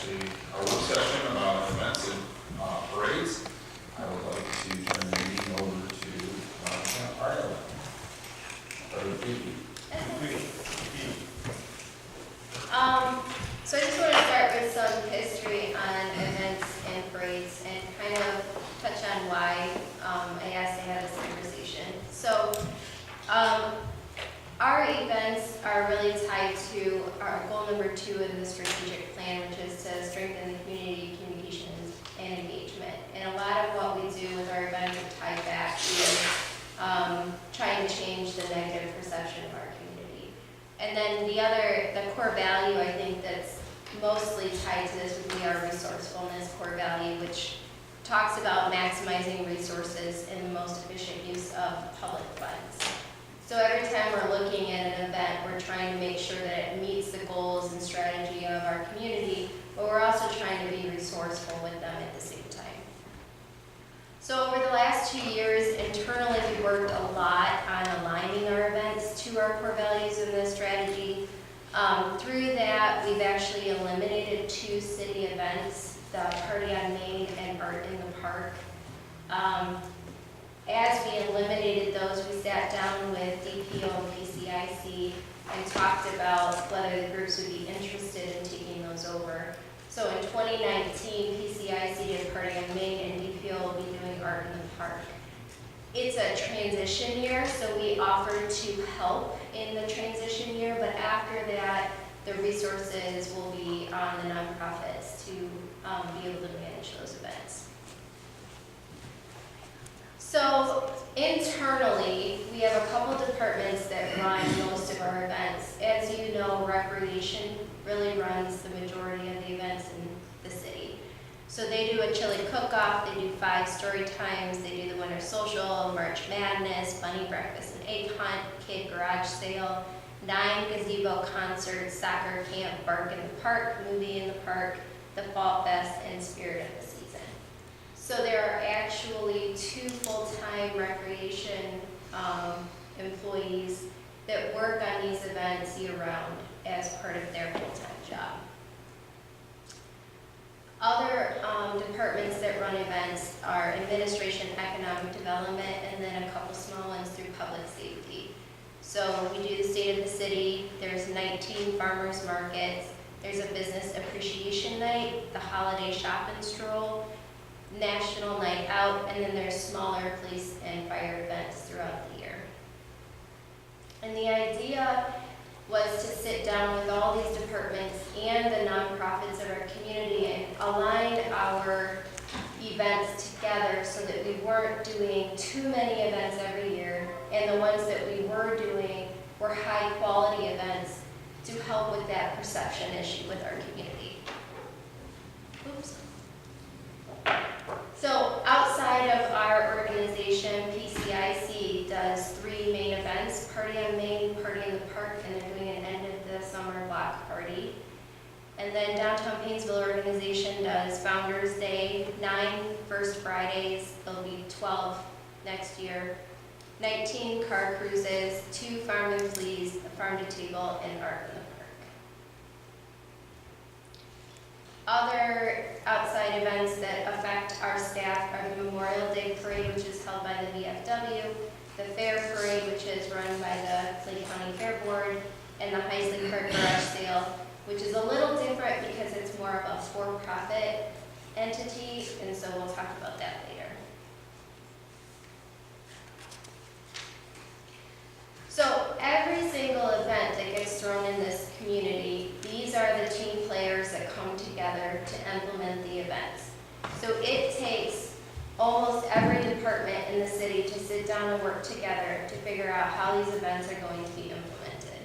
actually our work session about events and parades. I would like to turn the meeting over to Arla. So I just want to start with some history on events and parades and kind of touch on why I asked to have this conversation. So our events are really tied to our goal number 2 in the strategic plan, which is to strengthen the community communications and engagement. And a lot of what we do with our events are tied back to trying to change the negative perception of our community. And then the core value I think that's mostly tied to this would be our resourcefulness core value, which talks about maximizing resources in the most efficient use of public funds. So every time we're looking at an event, we're trying to make sure that it meets the goals and strategy of our community, but we're also trying to be resourceful with them at the same time. So over the last 2 years, internally we worked a lot on aligning our events to our core values and the strategy. Through that, we've actually eliminated 2 city events, the Party on Main and Art in the Park. As we eliminated those, we sat down with DPO and PCIC and talked about whether the groups would be interested in taking those over. So in 2019, PCIC did Party on Main and DPO will be doing Art in the Park. It's a transition year, so we offered to help in the transition year, but after that, the resources will be on the nonprofits to be able to manage those events. So internally, we have a couple departments that run most of our events. As you know, recreation really runs the majority of the events in the city. So they do a chili cook-off, they do 5 story times, they do the winter social, March Madness, bunny breakfast and egg hunt, kid garage sale, 9 gazebo concerts, soccer camp, bark in the park, movie in the park, the fall fest, and spirit of the season. So there are actually 2 full-time recreation employees that work on these events year-round as part of their full-time job. Other departments that run events are administration, economic development, and then a couple small ones through public safety. So we do the state of the city, there's 19 farmers markets, there's a business appreciation night, the holiday shop and stroll, national night out, and then there's smaller police and fire events throughout the year. And the idea was to sit down with all these departments and the nonprofits of our community and align our events together so that we weren't doing too many events every year, and the ones that we were doing were high quality events to help with that perception issue with our community. Oops. So outside of our organization, PCIC does 3 main events, Party on Main, Party in the Park, and they're doing an end of the summer block party. And then Downtown Painesville organization does Founders Day, 9 First Fridays, there'll be 12 next year, 19 car cruises, 2 farm and fleas, a farm to table, and art in the park. Other outside events that affect our staff are the Memorial Day Parade, which is held by the VFW, the Fair Parade, which is run by the Clay County Fair Board, and the Heisley Park Garage Sale, which is a little different because it's more of a for-profit entity, and so we'll talk about that later. So every single event that gets thrown in this community, these are the team players that come together to implement the events. So it takes almost every department in the city to sit down and work together to figure out how these events are going to be implemented.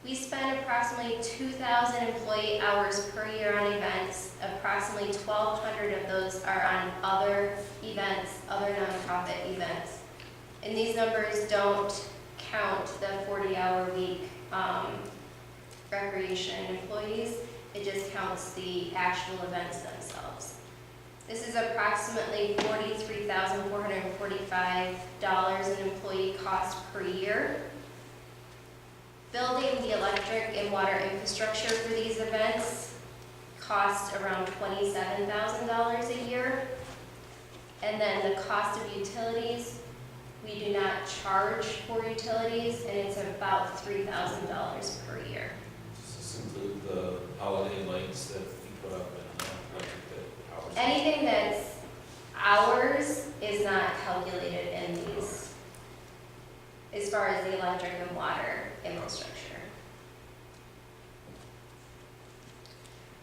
We spend approximately 2,000 employee hours per year on events. Approximately 1,200 of those are on other events, other nonprofit events. And these numbers don't count the 40-hour week recreation employees. It just counts the actual events themselves. This is approximately $43,445 in employee cost per year. building the electric and water infrastructure for these events costs around $27,000 a year. And then the cost of utilities, we do not charge for utilities, and it's about $3,000 per year. Does this include the holiday lights that you put up and electric that powers? Anything that's ours is not calculated in these, as far as the electric and water infrastructure.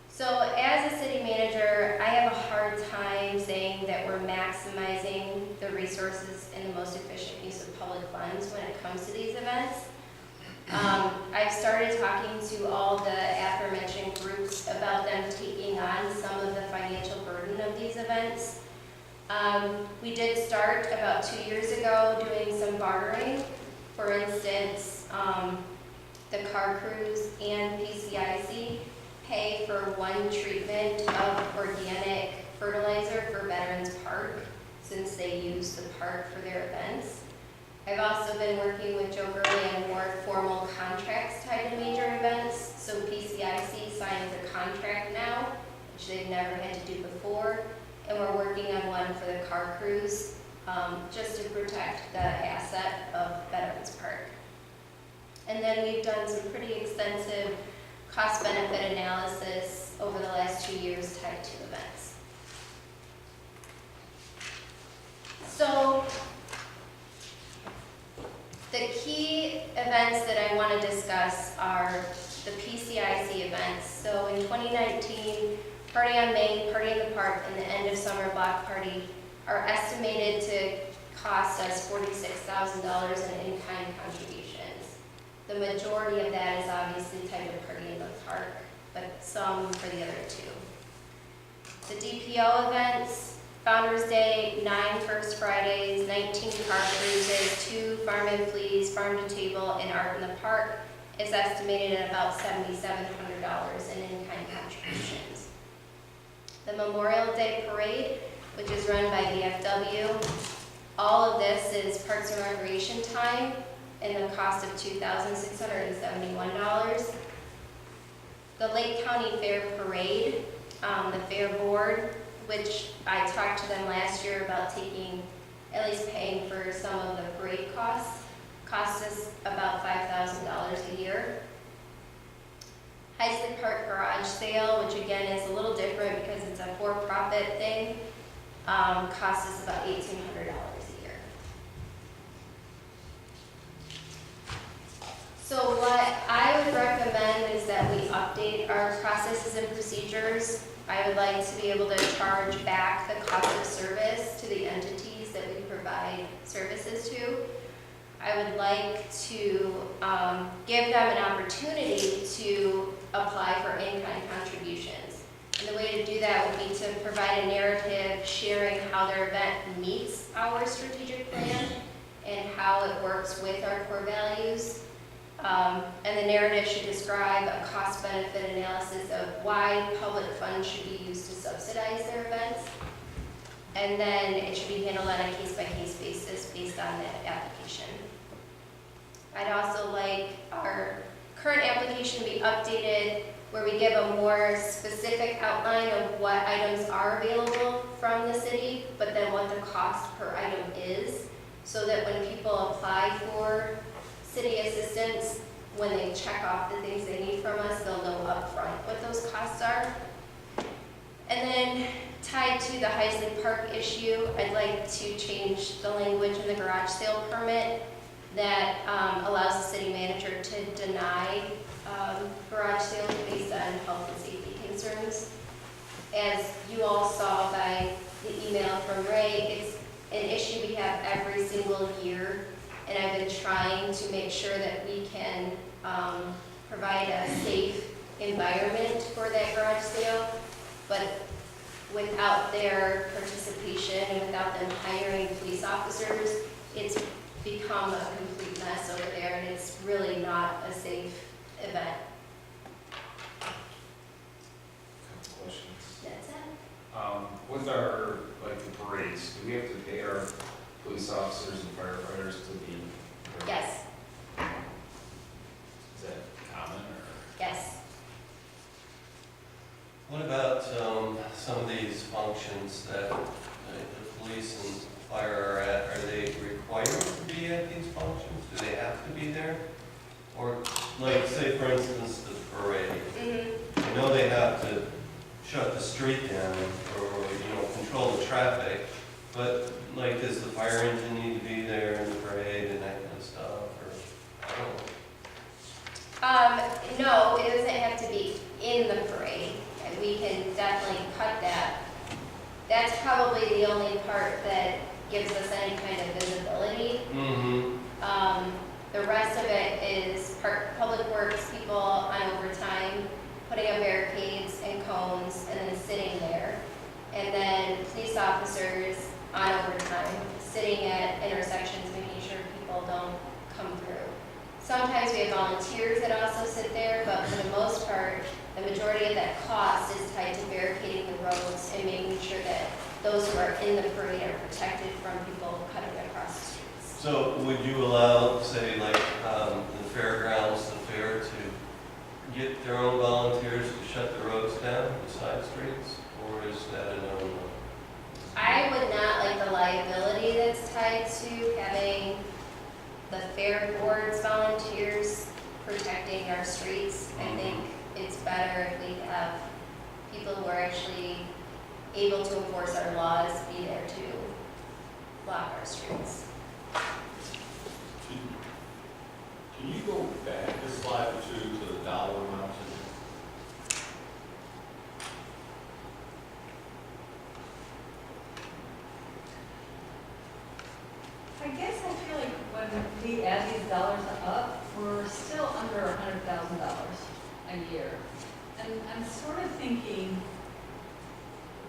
So as a city manager, I have a hard time saying that we're maximizing the resources and the most efficient use of public funds when it comes to these events. I've started talking to all the aforementioned groups about them taking on some of the financial burden of these events. We did start about 2 years ago doing some bartering. For instance, the car crews and PCIC pay for one treatment of organic fertilizer for Veterans Park, since they use the park for their events. I've also been working with Joe Gurley on more formal contracts tied to major events. So PCIC signs a contract now, which they've never had to do before. And we're working on one for the car crews, just to protect the asset of Veterans Park. And then we've done some pretty extensive cost-benefit analysis over the last 2 years tied to events. So the key events that I want to discuss are the PCIC events. So in 2019, Party on Main, Party in the Park, and the End of Summer Block Party are estimated to cost us $46,000 in in-kind contributions. The majority of that is obviously tied to Party in the Park, but some for the other two. The DPO events, Founders Day, 9 First Fridays, 19 car cruises, 2 Farm and Fleas, Farm to Table, and Art in the Park is estimated at about $7,700 in in-kind contributions. The Memorial Day Parade, which is run by VFW, all of this is Parks and Recreation time, and the cost of $2,671. The Lake County Fair Parade, the Fair Board, which I talked to them last year about at least paying for some of the parade costs, cost us about $5,000 a year. Heisley Park Garage Sale, which again is a little different because it's a for-profit thing, costs us about $1,800 a year. So what I would recommend is that we update our processes and procedures. I would like to be able to charge back the cost of service to the entities that we provide services to. I would like to give them an opportunity to apply for in-kind contributions. And the way to do that would be to provide a narrative sharing how their event meets our strategic plan and how it works with our core values. And the narrative should describe a cost-benefit analysis of why public funds should be used to subsidize their events. And then it should be handled on a case-by-case basis based on that application. I'd also like our current application to be updated where we give a more specific outline of what items are available from the city, but then what the cost per item is, so that when people apply for city assistance, when they check off the things they need from us, they'll know upfront what those costs are. And then tied to the Heisley Park issue, I'd like to change the language in the garage sale permit that allows the city manager to deny garage sales based on health and safety concerns. As you all saw by the email from Ray, it's an issue we have every single year, and I've been trying to make sure that we can provide a safe environment for that garage sale, but without their participation and without them hiring police officers, it's become a complete mess over there, and it's really not a safe event. Questions? That's it. With our, the parades, do we have to pay our police officers and firefighters to be? Yes. Is that functions that the police and fire are at, are they required to be at these functions? Do they have to be there? Or, like, say for instance, the parade. I know they have to shut the street down or, control the traffic, but like, does the fire engine need to be there in the parade and that kind of stuff, or, I don't know. No, it doesn't have to be in the parade. And we can definitely cut that. That's probably the only part that gives us any kind of visibility. The rest of it is public works people on overtime, putting up barricades and cones and then sitting there. And then police officers on overtime, sitting at intersections, making sure people don't come through. Sometimes we have volunteers that also sit there, but for the most part, the majority of that cost is tied to barricading the roads and making sure that those who are in the parade are protected from people cutting across the streets. So would you allow, say, like, the fairgrounds, the fair, to get their own volunteers to shut the roads down, the side streets, or is that a no-no? I would not like the liability that's tied to having the fair board's volunteers protecting our streets. I think it's better if we have people who are actually able to enforce our laws be there to block our streets. Can you go back a slide or two to the dollar amounts in there? I guess I feel like when we add these dollars up, we're still under $100,000 a year. And I'm sort of thinking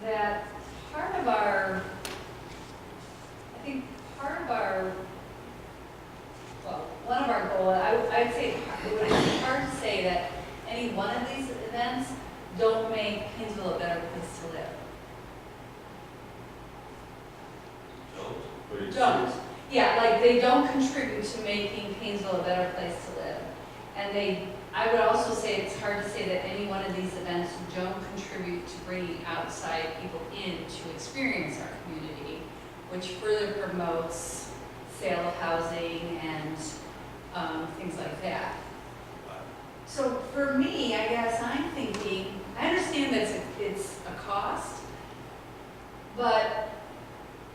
that part of our, one of our goals, I'd say it would be hard to say that any one of these events don't make Painesville a better place to live. Don't. Yeah, like they don't contribute to making Painesville a better place to live. And I would also say it's hard to say that any one of these events don't contribute to bringing outside people in to experience our community, which further promotes sale of housing and things like that. So for me, I guess I'm thinking, I understand that it's a cost, but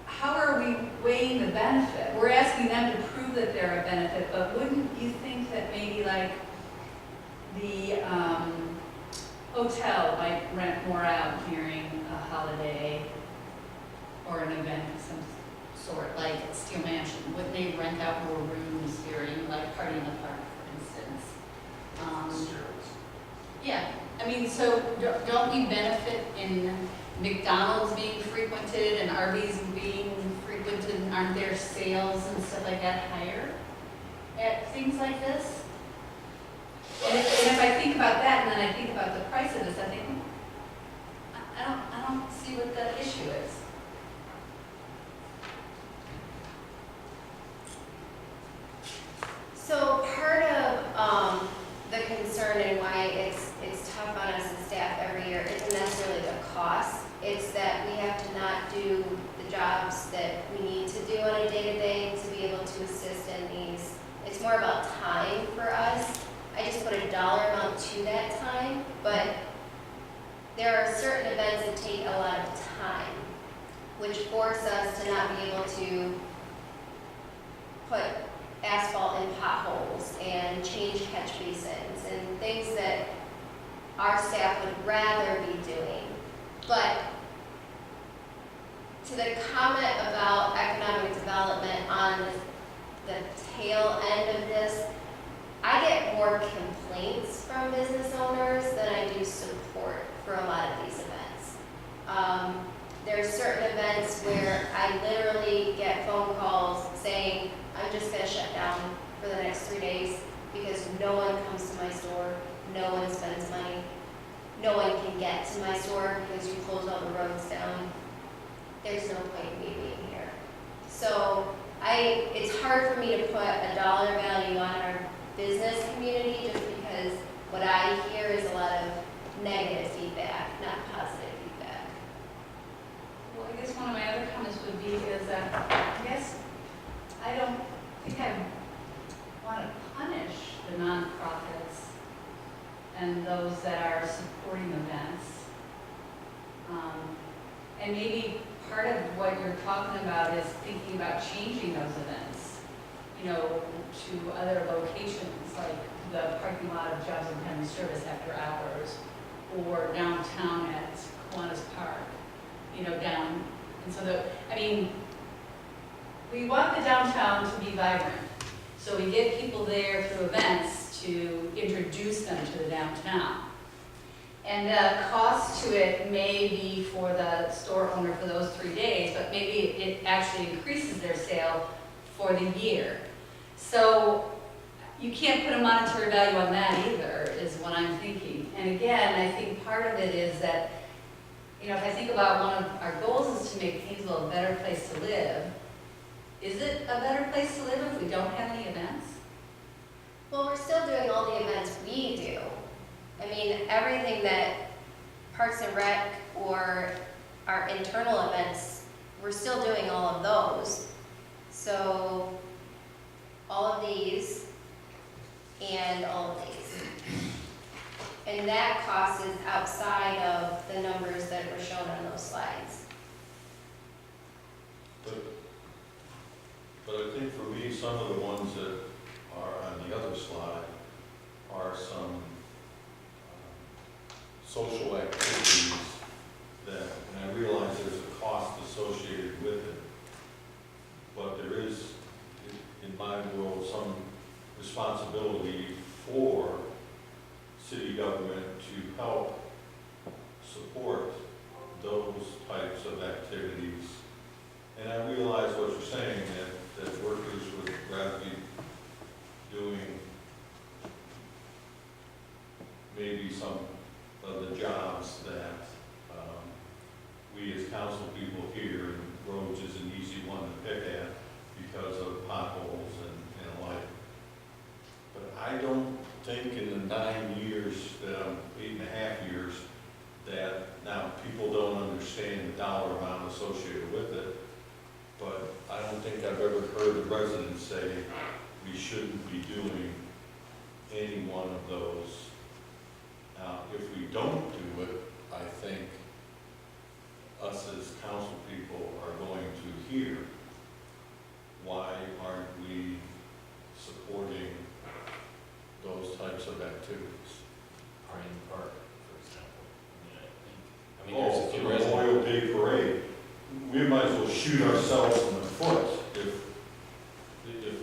how are we weighing the benefit? We're asking them to prove that they're a benefit, but wouldn't you think that maybe like the hotel might rent more out during a holiday or an event of some sort, like Steel Mansion? Wouldn't they rent out more rooms during like Party in the Park, for instance? Yeah, I mean, so don't we benefit in McDonald's being frequented and Arby's being frequented, and aren't there sales and stuff like that higher at things like this? And if I think about that and then I think about the price of this, I think, I don't see what the issue is. So part of the concern and why it's tough on us as staff every year isn't necessarily the cost. It's that we have to not do the jobs that we need to do on a day-to-day to be able to assist in these. It's more about time for us. I just put a dollar amount to that time, but there are certain events that take a lot of time, which force us to not be able to put asphalt in potholes and change catch basins and things that our staff would rather be doing. But to the comment about economic development on the tail end of this, I get more complaints from business owners than I do support for a lot of these events. There are certain events where I literally get phone calls saying, I'm just going to shut down for the next 3 days because no one comes to my store, no one spends money, no one can get to my store because you close all the roads down. There's no point in me being here. So it's hard for me to put a dollar value on our business community just because what I hear is a lot of negative feedback, not positive feedback. Well, one of my other comments would be is that, I guess, I don't think I want to punish the nonprofits and those that are supporting events. And maybe part of what you're talking about is thinking about changing those events, you know, to other locations, like the parking lot of Jobs and Family Service after hours, or downtown at Kiwanis Park, you know, down. And so we want the downtown to be vibrant. So we get people there through events to introduce them to the downtown. And the cost to it may be for the store owner for those 3 days, but maybe it actually increases their sale for the year. So you can't put a monetary value on that either, is what I'm thinking. And again, I think part of it is that, you know, if I think about one of our goals is to make Painesville a better place to live, is it a better place to live if we don't have any events? Well, we're still doing all the events we do. I mean, everything that Parks and Rec or our internal events, we're still doing all of those. So, all of these and all of these. And that cost is outside of the numbers that were shown on those slides. But I think for me, some of the ones that are on the other slide are some social activities that, and I realize there's a cost associated with it, but there is, in my world, some responsibility for city government to help support those types of activities. And I realize what you're saying, that workers would rather be doing maybe some of the jobs that we as council people here, and roads is an easy one to pick at because of potholes and like. But I don't think in the 9 years, 8.5 years, that now people don't understand the dollar amount associated with it. But I don't think I've ever heard a resident say we shouldn't be doing any one of those. Now, if we don't do it, I think us as council people are going to hear, why aren't we supporting those types of activities? Party in the park, for example. There's a few The residents. Memorial Day Parade, we might as well shoot ourselves in the foot if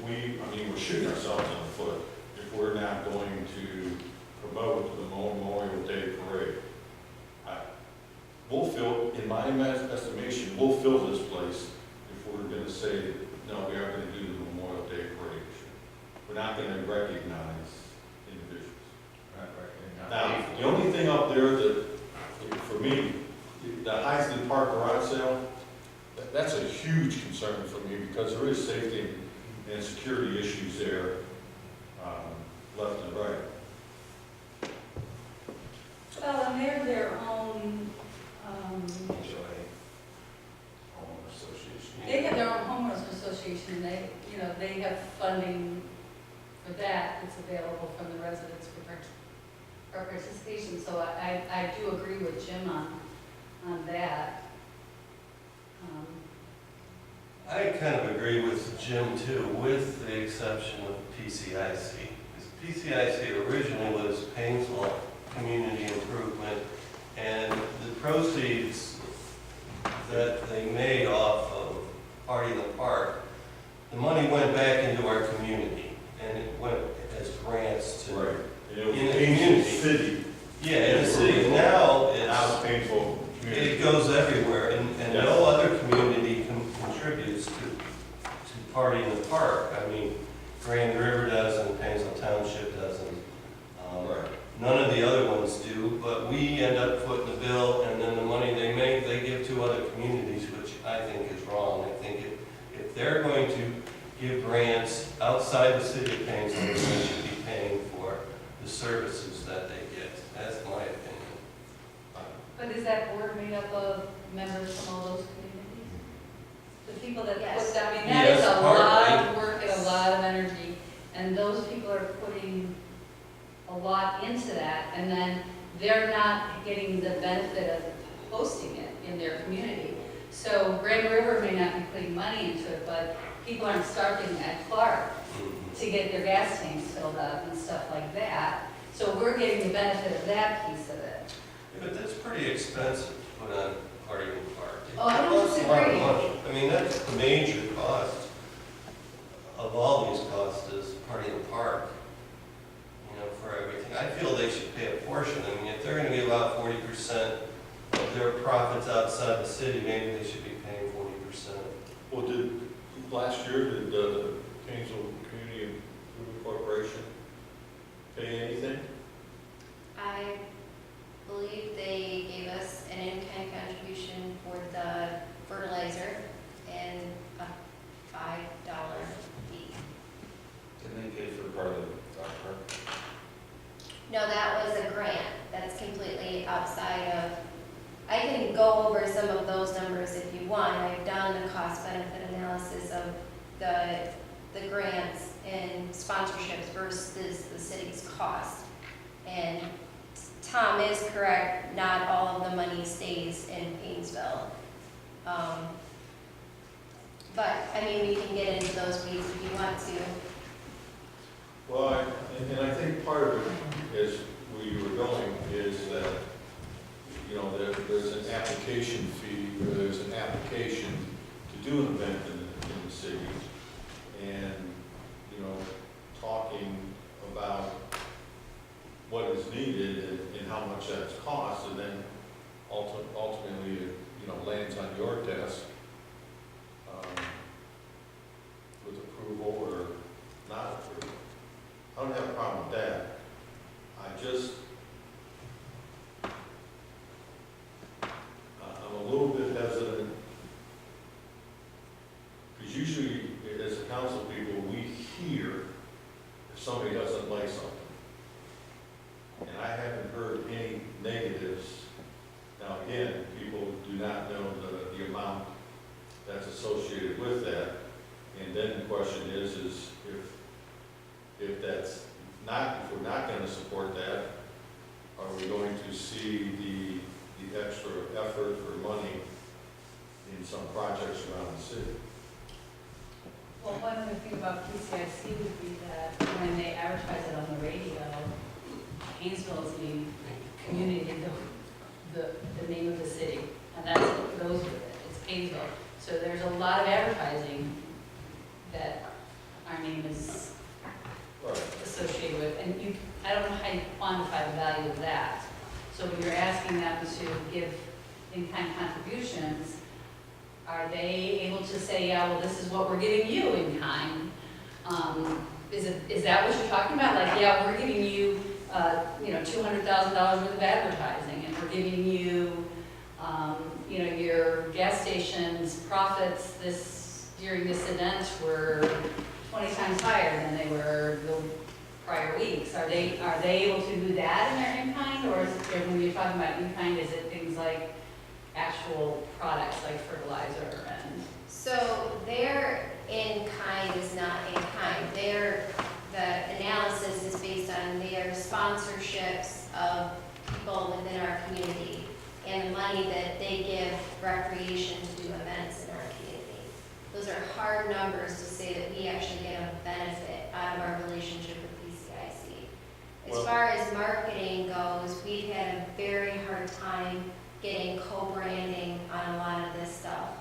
we're shooting ourselves in the foot if we're not going to promote the Memorial Day Parade. We'll fill, in my estimation, we'll fill this place if we're going to say, no, we aren't going to do the Memorial Day Parade. We're not going to recognize individuals. Now, the only thing up there that, for me, the Heisman Park garage sale, that's a huge concern for me because there is safety and security issues there, left and right. Well, and they're their own, HOA, homeowner association. they have their own homeowners association, and they, you know, they have funding for that that's available from the residents for participation. So I do agree with Jim on that. I kind of agree with Jim too, with the exception of PCIC. Because PCIC originally was Painesville Community Improvement, and the proceeds that they made off of Party in the Park, the money went back into our community, and it went as grants to. Right. And it was In the Painesville community. City. Yeah, in the city. Now Now it's, it's Painesville community. it goes everywhere, and no other community contributes to Party in the Park. I mean, Grand River doesn't, Painesville Township doesn't. Right. None of the other ones do, but we end up footing the bill, and then the money they make, they give to other communities, which I think is wrong. I think if they're going to give grants outside the city of Painesville, they should be paying for the services that they get. That's my opinion. But is that board made up of members from all those communities? The people that Yes. put that, I mean, that is Yes, a part- lot of work and a lot of energy, and those people are putting a lot into that, and then they're not getting the benefit of hosting it in their community. So Grand River may not be putting money into it, but people aren't starting at Clark to get their gas tanks filled up and stuff like that. So we're getting the benefit of that piece of it. Yeah, but that's pretty expensive to put on Party in the Park. Oh, I don't It costs a lot of disagree. money. I mean, that's the major cost of all these costs is Party in the Park, you know, for everything. I feel they should pay a portion. I mean, if they're gonna give out 40% of their profits outside the city, maybe they should be paying 40%. Well, last year, did the Painesville Community Improvement Corporation pay anything? I believe they gave us an in-kind contribution for the fertilizer and a $5 fee. Didn't they pay for part of the dog park? No, that was a grant. That's completely outside of, I can go over some of those numbers if you want. I've done the cost-benefit analysis of the grants and sponsorships versus the city's cost. And Tom is correct, not all of the money stays in Painesville. But, I mean, we can get into those weeds if you want to. Well, and I think part of it is where you were going is that, you know, there's an application fee, or there's an application to do an event in the city. And, you know, talking about what is needed and how much that's cost, and then ultimately, it, you know, lands on your desk with approval or not approval. I don't have a problem with that. I'm a little bit hesitant, because usually, as a council people, we hear if somebody doesn't like something. And I haven't heard any negatives. Now, again, people do not know the amount that's associated with that. And then the question is if that's not, if we're not gonna support that, are we going to see the extra effort or money in some projects around the city? Well, one other thing about PCIC would be that when they advertise it on the radio, Painesville is the community, the name of the city, and that's what goes with it, it's Painesville. So there's a lot of advertising that our name is Right. associated with, and I don't know how you quantify the value of that. So when you're asking them to give in-kind contributions, are they able to say, yeah, well, this is what we're giving you in kind? Is that what you're talking about? Like, yeah, we're giving you, $200,000 worth of advertising, and we're giving you, your gas station's profits during this event were 20 times higher than they were the prior weeks. Are they able to do that in their in-kind, or is it, when you're talking about in-kind, is it things like actual products like fertilizer and? So their in-kind is not in-kind. The analysis is based on their sponsorships of people within our community and the money that they give recreation to do events in our community. Those are hard numbers to say that we actually get a benefit out of our relationship with PCIC. As Well- far as marketing goes, we've had a very hard time getting co-branding on a lot of this stuff.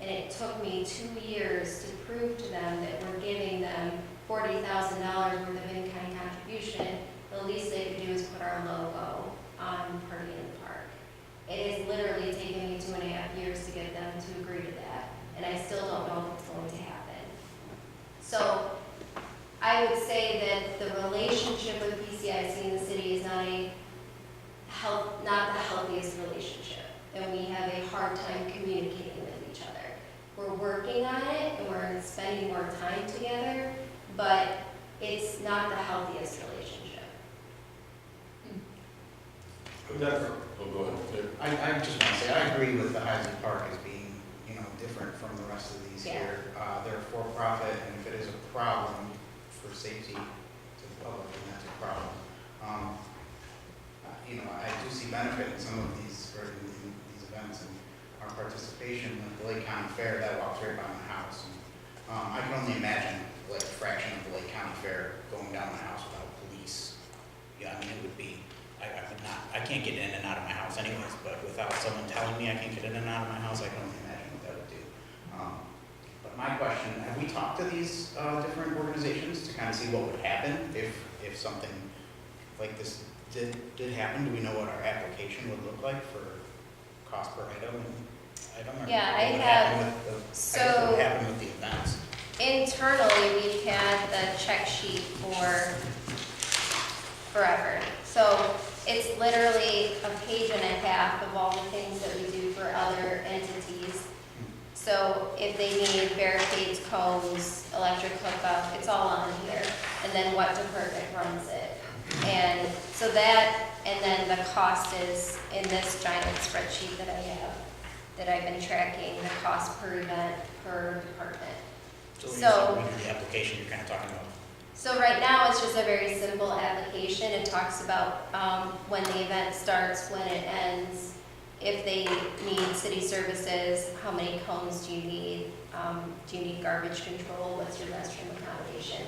And it took me 2 years to prove to them that we're giving them $40,000 worth of in-kind contribution. The least they could do is put our logo on Party in the Park. It has literally taken me 2.5 years to get them to agree to that, and I still don't know if it's going to happen. So I would say that the relationship with PCIC in the city is not the healthiest relationship, and we have a hard time communicating with each other. We're working on it, and we're spending more time together, but it's not the healthiest relationship. But that's, oh, go ahead. I just want to say, I agree with the Highland Park as being, different from the rest of these Yeah. here. They're for-profit, and if it is a problem for safety to the public, then that's a problem. You know, I do see benefit in some of these, or in these events, and our participation with the Lake County Fair, that walks right by my house. And, I can only imagine like a fraction of the Lake County Fair going down my house without police. Yeah, I mean, it would be, I would not, I can't get in and out of my house anyways, but without someone telling me I can't get in and out of my house, I can only imagine what that would do. But my question, have we talked to these different organizations to kind of see what would happen if something like this did happen? Do we know what our application would look like for cost per item? Or Yeah, what I would have- happen with the- so- I guess what would happen with the events? Internally, we've had the check sheet for forever. So it's literally a page and a half of all the things that we do for other entities. So if they need barricades, cones, electric hookup, it's all on here. And then what department runs it. And so that, and then the cost is in this giant spreadsheet that I have, that I've been tracking, the cost per event, per department. When you So- say we do the application, you're kind of talking about. So right now, it's just a very simple application. It talks about when the event starts, when it ends, if they need city services, how many cones do you need, do you need garbage control, what's your restroom accommodation?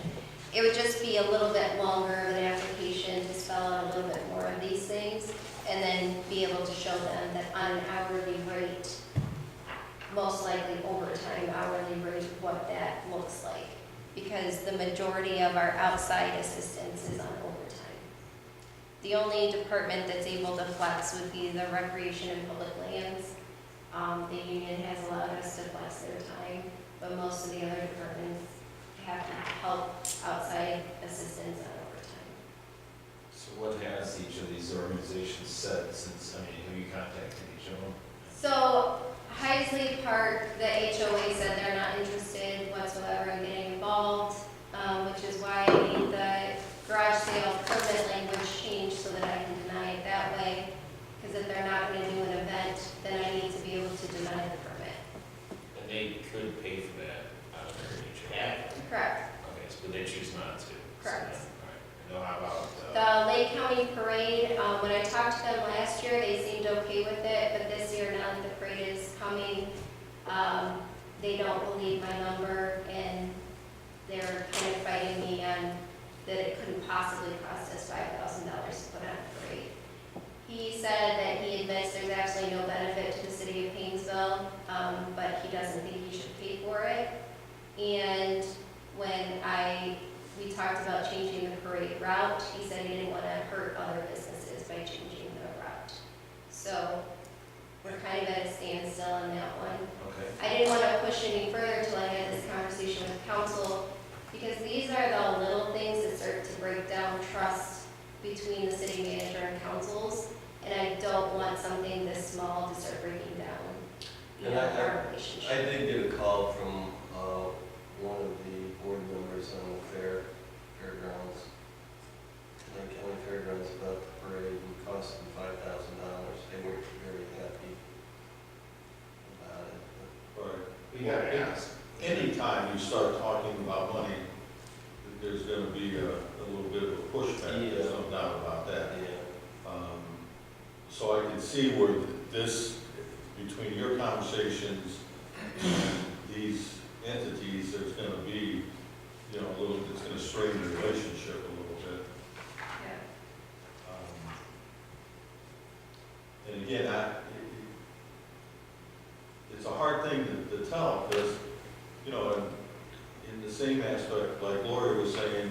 It would just be a little bit longer of an application to spell out a little bit more of these things, and then be able to show them that on an hourly rate, most likely overtime hourly rate, what that looks like. Because the majority of our outside assistance is on overtime. The only department that's able to flex would be the recreation and public lands. The union has allowed us to flex their time, but most of the other departments have to help outside assistance on overtime. So what has each of these organizations said since, I mean, have you contacted each of them? So Heisley Park, the HOA said they're not interested whatsoever in getting involved, which is why I need the garage sale permit language changed so that I can deny it that way. Because if they're not going to do an event, then I need to be able to deny the permit. And they could pay for that out of their HOA? Correct. Okay, so they choose not to. Correct. So, all right. And how about, The Lake County Parade, when I talked to them last year, they seemed okay with it, but this year, now that the parade is coming, they don't believe my number, and they're kind of fighting me on that it couldn't possibly cost us $5,000 to put on a parade. He said that he admits there's absolutely no benefit to the city of Painesville, but he doesn't think he should pay for it. And when we talked about changing the parade route, he said he didn't want to hurt other businesses by changing the route. So we're kind of at a standstill on that one. okay. I didn't want to push any further until I had this conversation with council, because these are the little things that start to break down trust between the city manager and councils, and I don't want something this small to start breaking down, you know, And our I relationship. did get a call from one of the board members on the fairgrounds, Lake County Fairgrounds, about the parade, and cost them $5,000. They weren't very happy about it. Right. We gotta ask. Anytime you start talking about money, there's gonna be a little bit of a pushback, there's no doubt about that. Yeah. So I can see where this, between your conversations and these entities, there's gonna be, you know, a little, it's gonna strain the relationship a little bit. Yeah. And again, it's a hard thing to tell, because, you know, in the same aspect, like Lori was saying,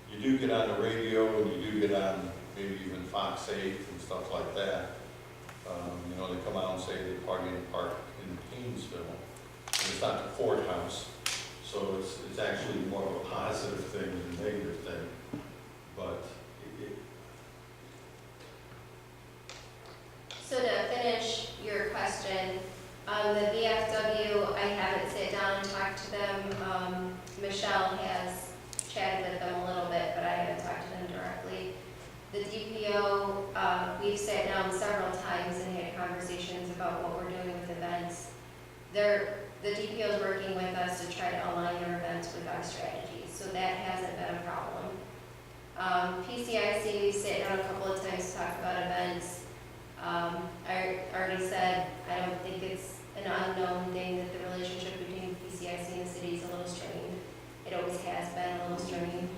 you do get on the radio and you do get on maybe even Fox 8 and stuff like that. You know, they come out and say they party in the park in Painesville, and it's not the courthouse, so it's actually more of a positive thing than a negative thing. But So to finish your question, the VFW, I haven't sat down and talked to them. Michelle has chatted with them a little bit, but I haven't talked to them directly. The DPO, we've sat down several times and had conversations about what we're doing with events. They're the DPO is working with us to try to align our events with our strategies, so that hasn't been a problem. PCIC, we sit down a couple of times to talk about events. I already said, I don't think it's an unknown thing that the relationship between PCIC and the city is a little strained. It always has been a little strained.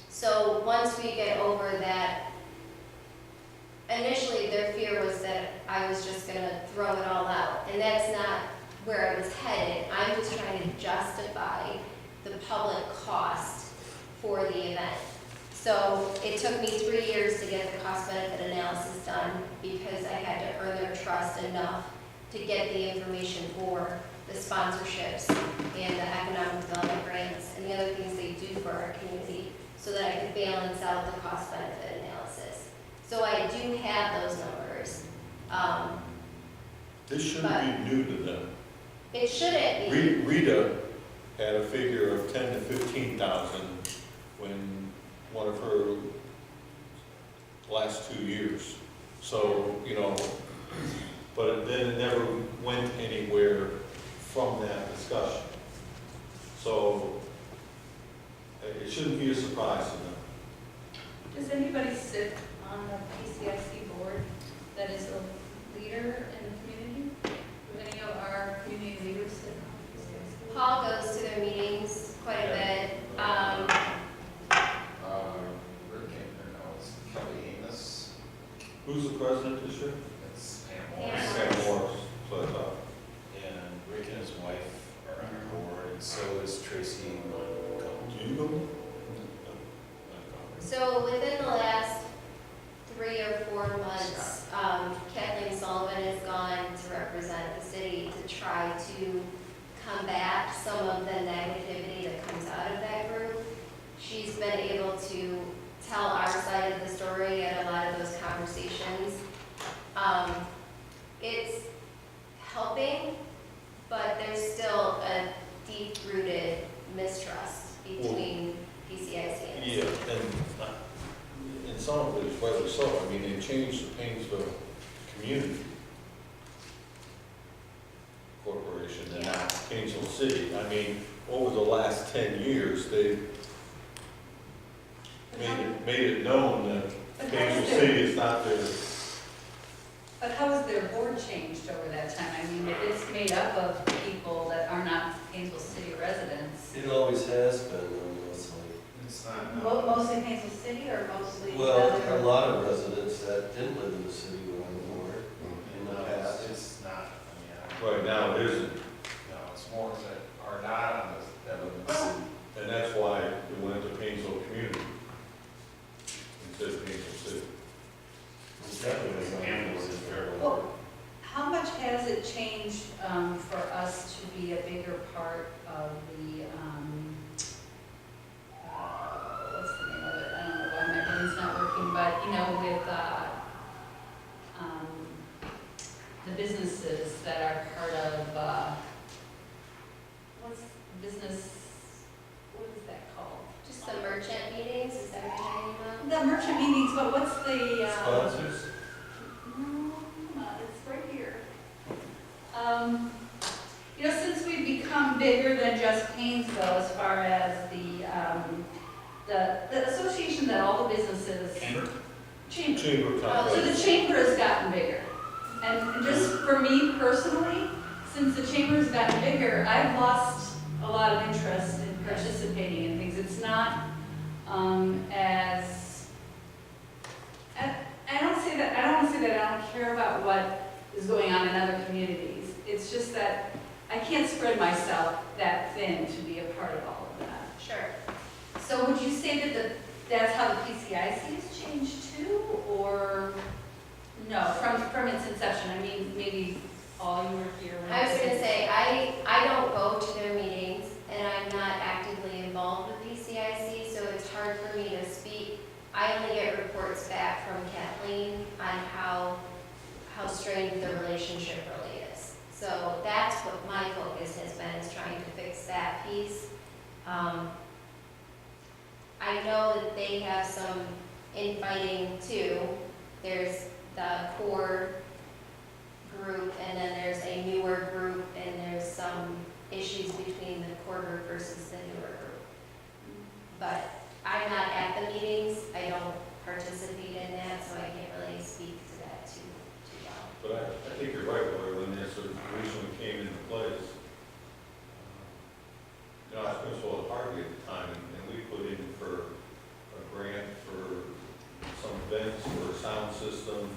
So once we get over that, initially their fear was that I was just gonna throw it all out, and that's not where I was headed. I'm just trying to justify the public cost for the event. So it took me 3 years to get the cost benefit analysis done because I had to earn their trust enough to get the information for the sponsorships and the economic development grants and the other things they do for our community so that I could balance out the cost benefit analysis. So I do have those numbers. This shouldn't be new to them. It shouldn't be. Rita had a figure of 10 to 15,000 when one of her last 2 years. So, you know, but then it never went anywhere from that discussion. So it shouldn't be a surprise to them. Does anybody sit on the PCIC board that is a leader in the community? Do any of our community leaders sit on PCIC? Paul goes to their meetings quite a bit. Rick Kinder knows, Kelly Amos, Who's the president this year? it's Pam Pam. Morris. Sam Morris. So I thought. And Rick and his wife are on our board, and so is Tracy Montgomery. Do you go? So within the last 3 or 4 months, Kathleen Sullivan has gone to represent the city to try to combat some of the negativity that comes out of that group. She's been able to tell our side of the story at a lot of those conversations. It's helping, but there's still a deep-rooted mistrust between PCIC and the Yeah, city. and some of it is rightly so. I mean, they changed the Painesville Community Corporation and Yeah. not Painesville City. I mean, over the last 10 years, they made it known that But how Painesville is their- City is not their, But how has their board changed over that time? I mean, if it's made up of people that are not Painesville City residents. It always has been, mostly. It's not, Mostly Painesville City or mostly? Well, other- a lot of residents that didn't live in the city were on the board. no, In the past. it's not, I mean, right now it isn't. no, it's more that are not on the, that live in the city. And that's why it went to Painesville Community instead of Painesville City. Well, how much has it changed for us to be a bigger part of the, what's the name of it? I don't know why my brain's not working, but, you know, with the businesses that are part of, what's business, what is that called? Just the merchant meetings, is that what you're talking about? The merchant meetings, but what's the? Sponsors? No, come on, it's right here. You know, since we've become bigger than just Painesville as far as the association that all the businesses. Chamber. Chamber Oh, So Complex. the chamber has gotten bigger. And just for me personally, since the chamber has gotten bigger, I've lost a lot of interest in participating in things. It's not as, I don't say that, I don't want to say that I don't care about what is going on in other communities. It's just that I can't spread myself that thin to be a part of all of that. Sure. So would you say that that's how the PCIC has changed too, or no, from its inception? I mean, maybe all you were here. when I was it gonna say, I don't go to their meetings, and I'm not actively involved with PCIC, so it's hard for me to speak. I only get reports back from Kathleen on how strained the relationship really is. So that's what my focus has been, is trying to fix that piece. I know that they have some infighting too. There's the core group, and then there's a newer group, some issues between the core group versus the newer group. But I'm not at the meetings, I don't participate in that, so I can't really speak to that too well. But I think you're right, Lori, when this originally came into place. I was principal at Harvey at the time, and we put in for a grant for some events, for a sound system.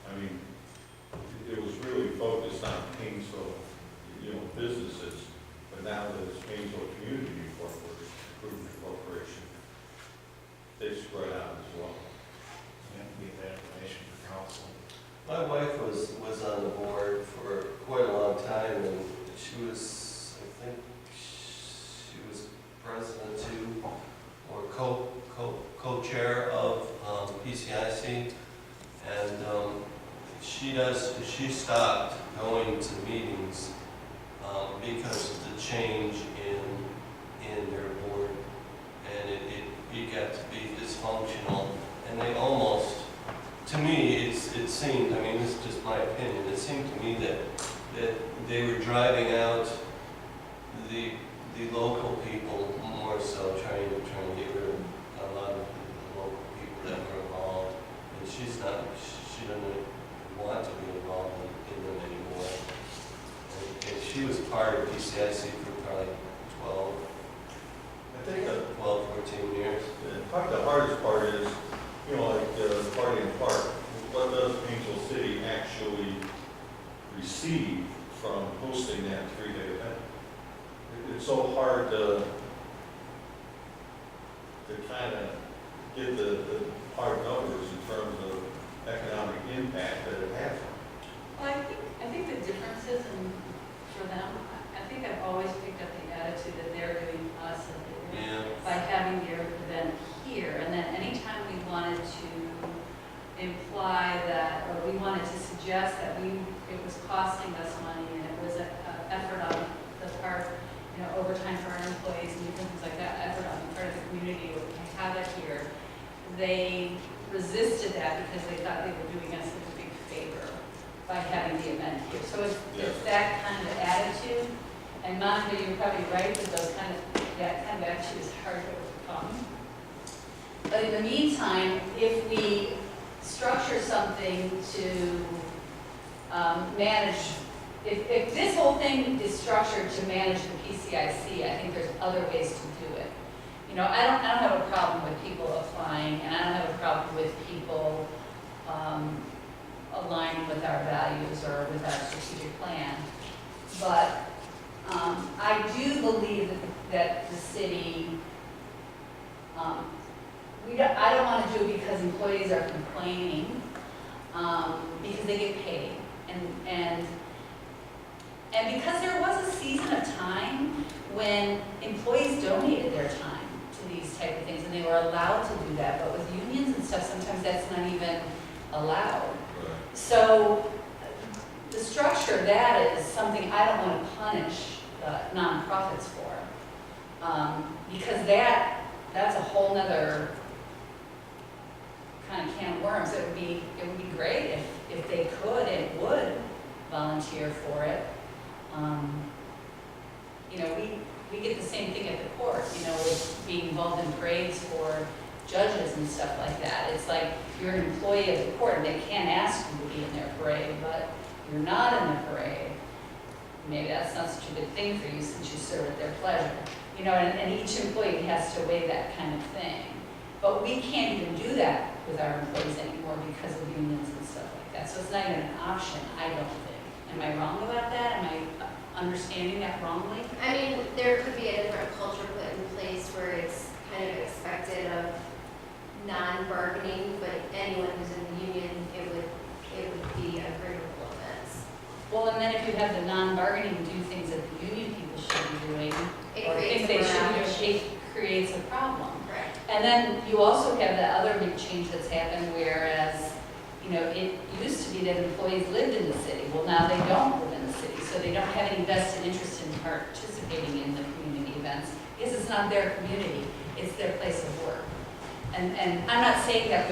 I mean, it was really focused on Painesville, businesses, but now that it's Painesville Community Improvement Corporation, they spread out as well. Yeah, we have that information for council. My wife was on the board for quite a long time, and she was, I think, she was president too, or co-chair of PCIC, and she stopped going to meetings because of the change in their board, and it got to be dysfunctional, and they almost, to me, it seemed, I mean, this is just my opinion, it seemed to me that they were driving out the local people more so, trying to get rid of a lot of the local people that were involved, and she doesn't want to be involved in them anymore. And she was part of PCIC for probably 12, I think that 14 years. probably the hardest part is, like the party in the park, what does Painesville City actually receive from hosting that 3-day event? It's so hard to kind of get the hard numbers in terms of economic impact that it has. Well, I think the difference is, and for them, I think I've always picked up the attitude that they're doing us a favor Yeah. by having their event here, and then anytime we wanted to imply that, or we wanted to suggest that it was costing us money and it was an effort on the part, overtime for our employees and different things like that, effort on the part of the community, or we have it here, they resisted that because they thought they were doing us a big favor by having the event here. So it's that kind of attitude, and Monica, you're probably right that that kind of attitude is hard to overcome. But in the meantime, if we structure something to manage, if this whole thing is structured to manage the PCIC, I think there's other ways to do it. I don't have a problem with people applying, and I don't have a problem with people aligning with our values or with our strategic plan. But I do believe that the city, I don't want to do it because employees are complaining, because they get paid. And because there was a season of time when employees donated their time to these type of things, and they were allowed to do that, but with unions and stuff, sometimes that's not even allowed. So the structure of that is something I don't want to punish nonprofits for, because that's a whole nother kind of can of worms. It would be great if they could and would volunteer for it. We get the same thing at the court, with being involved in parades for judges and stuff like that. It's like you're an employee of the court and they can't ask you to be in their parade, but you're not in the parade. Maybe that's not such a good thing for you since you serve at their pleasure. And each employee has to weigh that kind of thing. But we can't even do that with our employees anymore because of unions and stuff like that. So it's not even an option, I don't think. Am I wrong about that? Am I understanding that wrongly? I mean, there could be a different culture put in place where it's kind of expected of non-bargaining, but anyone who's in the union, it would be a favorable offense. Well, and then if you have the non-bargaining do things that the union people should be doing, It or creates think they a should be doing, morale. it creates a problem. Correct. And then you also have the other big change that's happened, whereas, it used to be that employees lived in the city. Well, now they don't live in the city, so they don't have any vested interest in participating in the community events, because it's not their community, it's their place of work. And I'm not saying that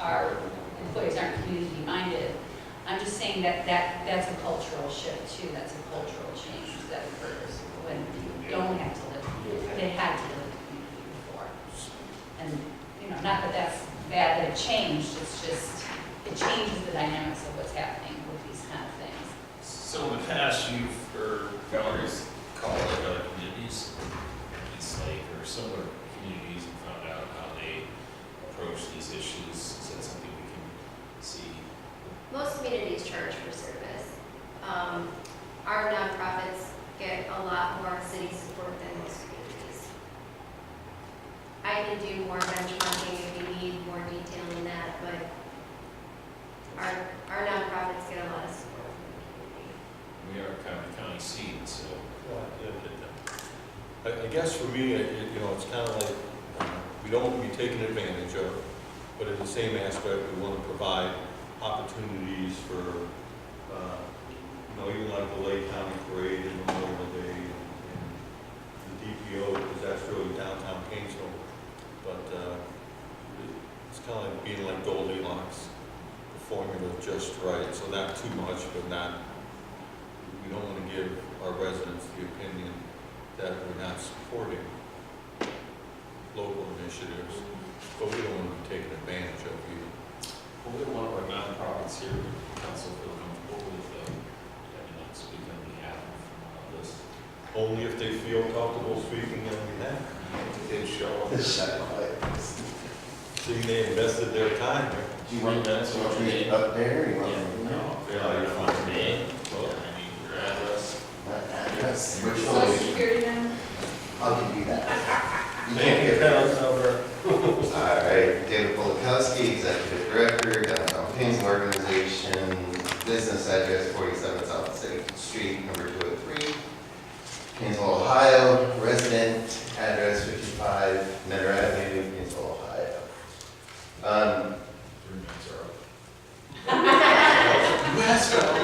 our employees aren't community-minded, I'm just saying that that's a cultural shift too, that's a cultural change that occurs when people don't have to live, they had to live in the community before. And, you know, not that that's bad that it changed, it's just, it changes the dynamics of what's happening with these kind of things. So in the past, you've heard Valerie's call like other communities, East Lake or similar communities, and found out how they approach these issues. Is that something we can see? Most communities charge for service. Our nonprofits get a lot more city support than most communities. I can do more benchmarking if you need more detail in that, but our nonprofits get a lot of support from the community. We are kind of a county seat, so. I guess for me, you know, it's kind of like, we don't want to be taken advantage of, but in the same aspect, we want to provide opportunities for, you know, even like the Lake County Parade and Memorial Day and the DPO, because that's really downtown Painesville. But it's kind of like being like Goldilocks, the formula just right, so not too much, but not, we don't want to give our residents the opinion that we're not supporting local initiatives, but we don't want to be taken advantage of either. Well, we have one of our nonprofits here, the council feel comfortable with, having them speak on behalf of this. Only if they feel comfortable speaking on behalf. They show up. See, they invested their time. Do you want that, so I'll read it up there, or you want me to? No, Yeah, you're fine. name, well, I mean, your address. That address, which Social one? Security then? I'll give you that. You can't get that. All right, David Polakowski, Executive Director, Downtown Painesville Organization, business address 47 South State Street, number 203, Painesville, Ohio, resident address 55 Menor Avenue, Painesville, Ohio. 3 minutes are up.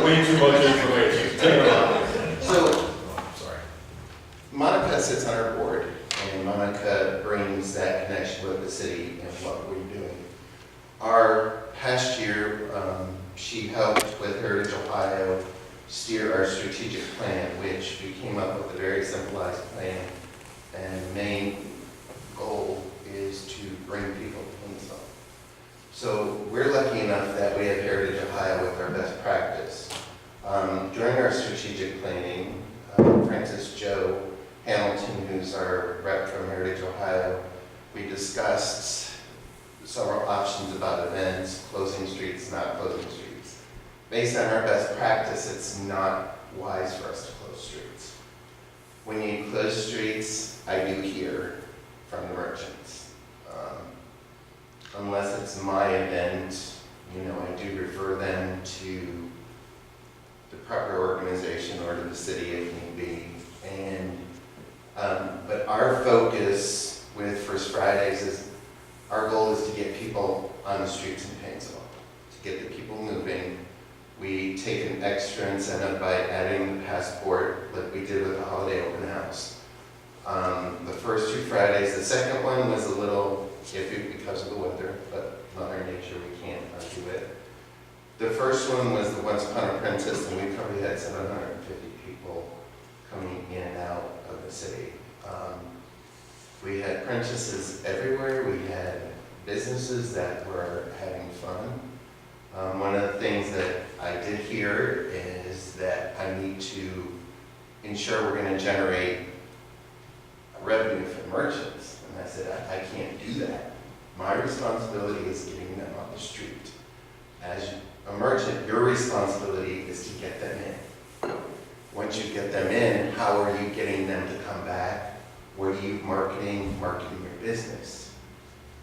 Way too much information. So I'm sorry. Monica sits on our board, and Monica brings that connection with the city and what we're doing. Our past year, she helped with Heritage Ohio steer our strategic plan, which we came up with a very simplified plan. And the main goal is to bring people to Painesville. So we're lucky enough that we have Heritage Ohio with our best practice. During our strategic planning, Francis Joe Hamilton, who's our rep from Heritage Ohio, we discussed several options about events, closing streets, not closing streets. Based on our best practice, it's not wise for us to close streets. When you close streets, I do hear from the merchants. Unless it's my event, you know, I do refer them to the proper organization or to the city if need be. And but our focus with First Fridays is, our goal is to get people on the streets in Painesville, to get the people moving. We take an extra incentive by adding the passport like we did with the holiday open house. The first 2 Fridays, the second one was a little iffy because of the weather, but Mother Nature, we can't undo it. The first one was the Once Upon a Princess, and we probably had 750 people coming in and out of the city. We had princesses everywhere. We had businesses that were having fun. One of the things that I did hear is that I need to ensure we're going to generate revenue for merchants. And I said, I can't do that. My responsibility is getting them on the street. As a merchant, your responsibility is to get them in. Once you get them in, how are you getting them to come back? What are you marketing your business?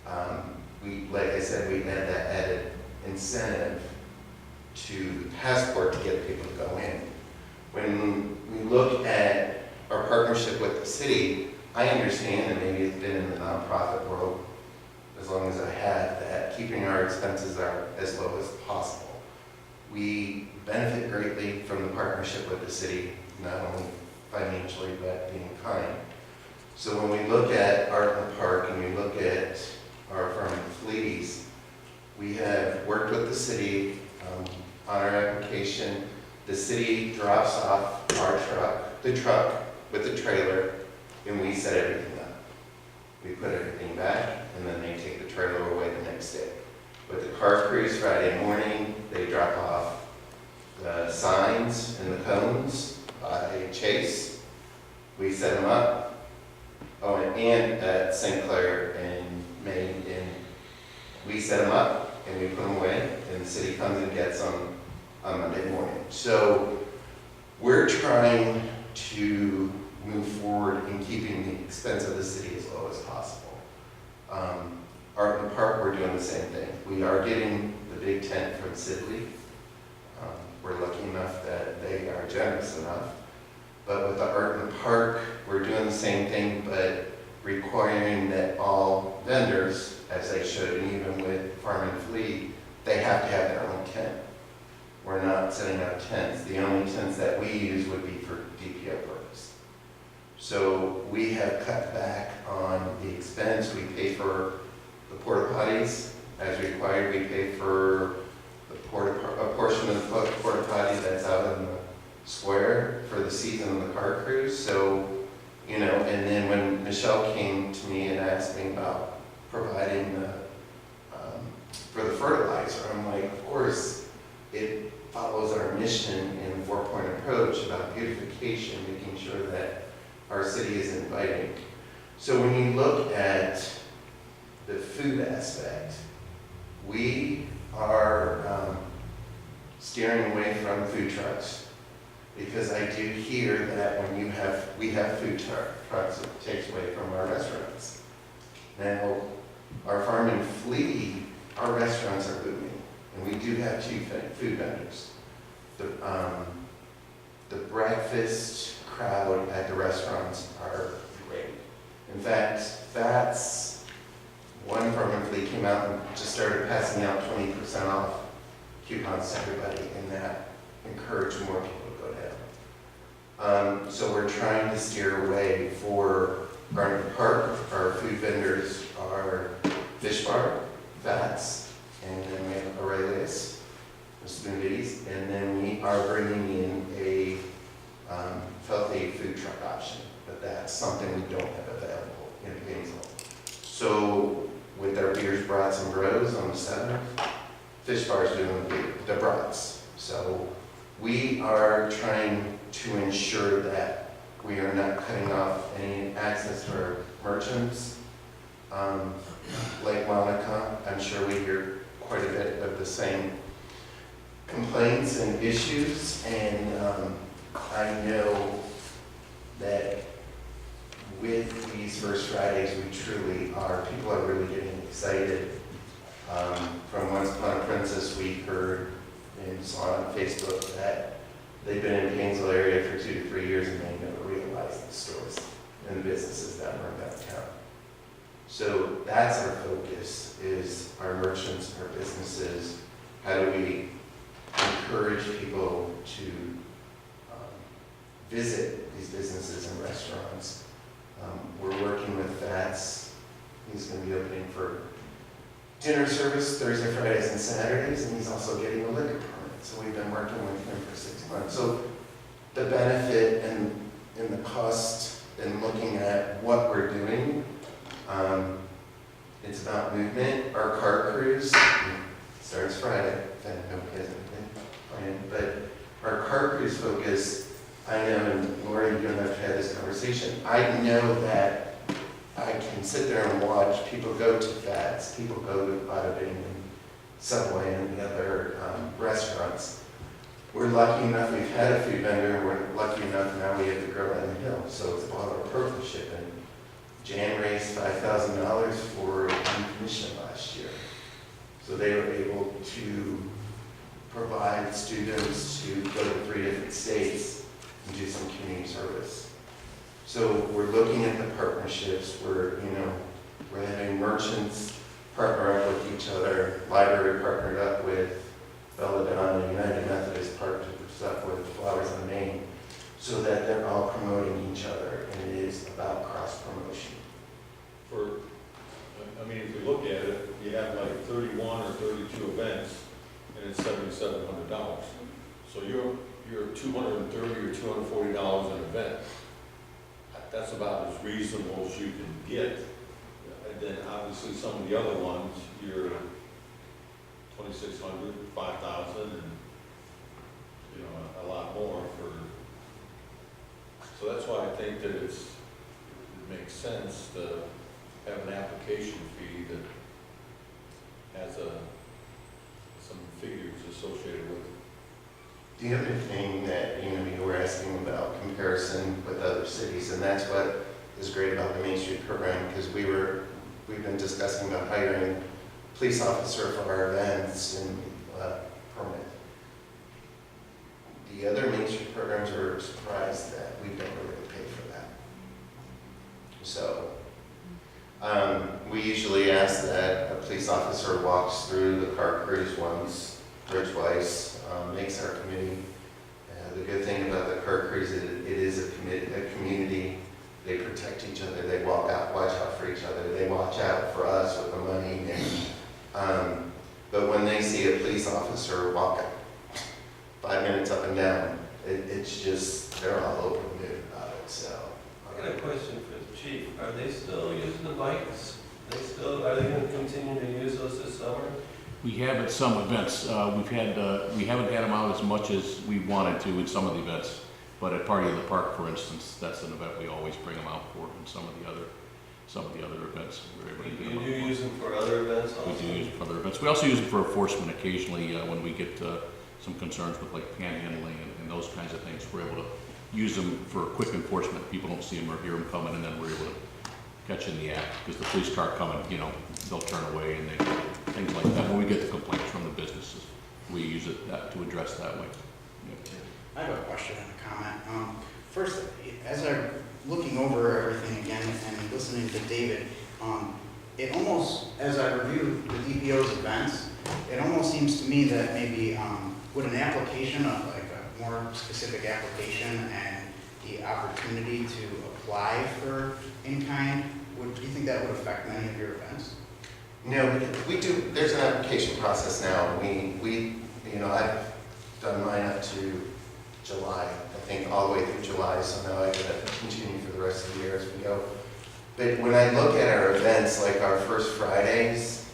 Like I said, we had that added incentive to the passport to get people to go in. When we look at our partnership with the city, I understand, and maybe it's been in the nonprofit world as long as I have, that keeping our expenses are as low as possible. We benefit greatly from the partnership with the city, not only financially, but being kind. So when we look at Art in the Park and we look at our farming fleas, we have worked with the city on our city drops off the truck with the trailer, and we set everything up. We put everything back, and then they take the trailer away the next day. With the car crews Friday morning, they drop off the signs and the cones by Chase. We set them up. Oh, and at St. Clair and Maine, and we set them up and we put them away, and the city comes and gets them on Monday morning. So we're trying to move forward in keeping the expense of the city as low as possible. Art in the Park, we're doing the same thing. We are getting the big tent from Sibley. We're lucky enough that they are generous enough. But with the Art in the Park, we're doing the same thing, but requiring that all vendors, as they should, and even with Farm and Fleet, they have to have their own tent. We're not setting up tents. The only tents that we use would be for DPO purpose. So we have cut back on the expense. We pay for the porta potties as required. We pay for a portion of the porta potty that's out in the square for the season of the car cruise. So, you know, and then when Michelle came to me and asked me about providing the, for the fertilizer, I'm like, of course, it follows our mission in the 4-point approach about beautification, making sure that our city is inviting. So when you look at the food aspect, we are steering away from food trucks, because I do hear that when we have food trucks, it takes away from our restaurants. Now, our Farm and Fleet, our restaurants are booming, and we do have 2 food vendors. The breakfast crowd at the restaurants are great. In fact, that's one Farm and Fleet came out and just started passing out 20% off coupons to everybody, and that encouraged more people to go down. So we're trying to steer away for Garden Park. Our food vendors are Fish Bar, Fats, and then we have Aurelius, the smoothies, and then we are bringing in a healthy food truck option, but that's something we don't have available in Painesville. So with our beers, brats, and bros on the 7th, Fish Bar's doing the brats. So we are trying to ensure that we are not cutting off any access to our merchants. Like Monica, I'm sure we hear quite a bit of the same complaints and issues, and I know that with these First Fridays, we truly are, people are really getting excited. From Once Upon a Princess, we heard and saw on Facebook that they've been in Painesville area for 2 to 3 years and they never realized the stores and the businesses that were in that town. So that's our focus, is our merchants, our businesses. How do we encourage people to visit these businesses and restaurants? We're working with Fats. He's going to be opening for dinner service Thursday, Fridays, and Saturdays, and he's also getting a liquor permit. So we've been working with him for 6 months. So the benefit and the cost and looking at what we're doing, it's about movement. Our car cruise starts Friday, if nobody has anything planned, but our car cruise focus, I know, and Lori, you and I have had this conversation, I know that I can sit there and watch people go to Fats, people go to Bada Bing and Subway and the other restaurants. We're lucky enough, we've had a food vendor, and we're lucky enough now we have the Grill on the Hill, so it's all our partnership. And Jan raised $5,000 for youth mission last year. So they were able to provide students to go to 3 different states and do some community service. So we're looking at the partnerships. We're having merchants partner up with each other. Library partnered up with Belladonna, United Methodist partnered up with Flowers on Main, so that they're all promoting each other, and it is about cross promotion. If you look at it, you have like 31 or 32 events, and it's $7,700. So you're $230 or $240 an event. That's about as reasonable as you can get. And then obviously some of the other ones, you're 2,600, 5,000, and, you know, a lot more for, so that's why I think that it makes sense to have an application fee that has some figures associated with it. The other thing that, you know, you were asking about comparison with other cities, and that's what is great about the Main Street program, because we've been discussing about hiring a police officer for our events and permit. The other Main Street programs are surprised that we don't really pay for that. So, we usually ask that a police officer walks through the car cruise once or twice, makes our committee. The good thing about the car cruise is it is a community. They protect each other. They watch out for each other. They watch out for us with the money. And, but when they see a police officer walk 5 minutes up and down, it's just, they're all over the moon about it. So, I got a question for the chief. Are they still using the bikes? Are they gonna continue to use those this summer? We have at some events, we haven't had them out as much as we wanted to in some of the events, but at Party in the Park, for instance, that's an event we always bring them out for, and some of the other events, we're able to get them out. You do use them for other events also? We do use them for other events. We also use them for enforcement occasionally, when we get some concerns with like panhandling and those kinds of things. We're able to use them for quick enforcement. People don't see them or hear them coming, and then we're able to catch in the act, because the police car coming, you know, they'll turn away and things like that. When we get the complaints from the businesses, we use it to address that way. I have a question and a comment. First, as I'm looking over everything again and listening to David, it almost, as I review the DPO's events, it almost seems to me that maybe would an application of like a more specific application and the opportunity to apply for in-kind, do you think that would affect many of your events? no, we do, there's an application process now. We, you know, I've done mine up to July, I think all the way through July, so now I gotta continue for the rest of the year as we go. But when I look at our events, like our First Fridays,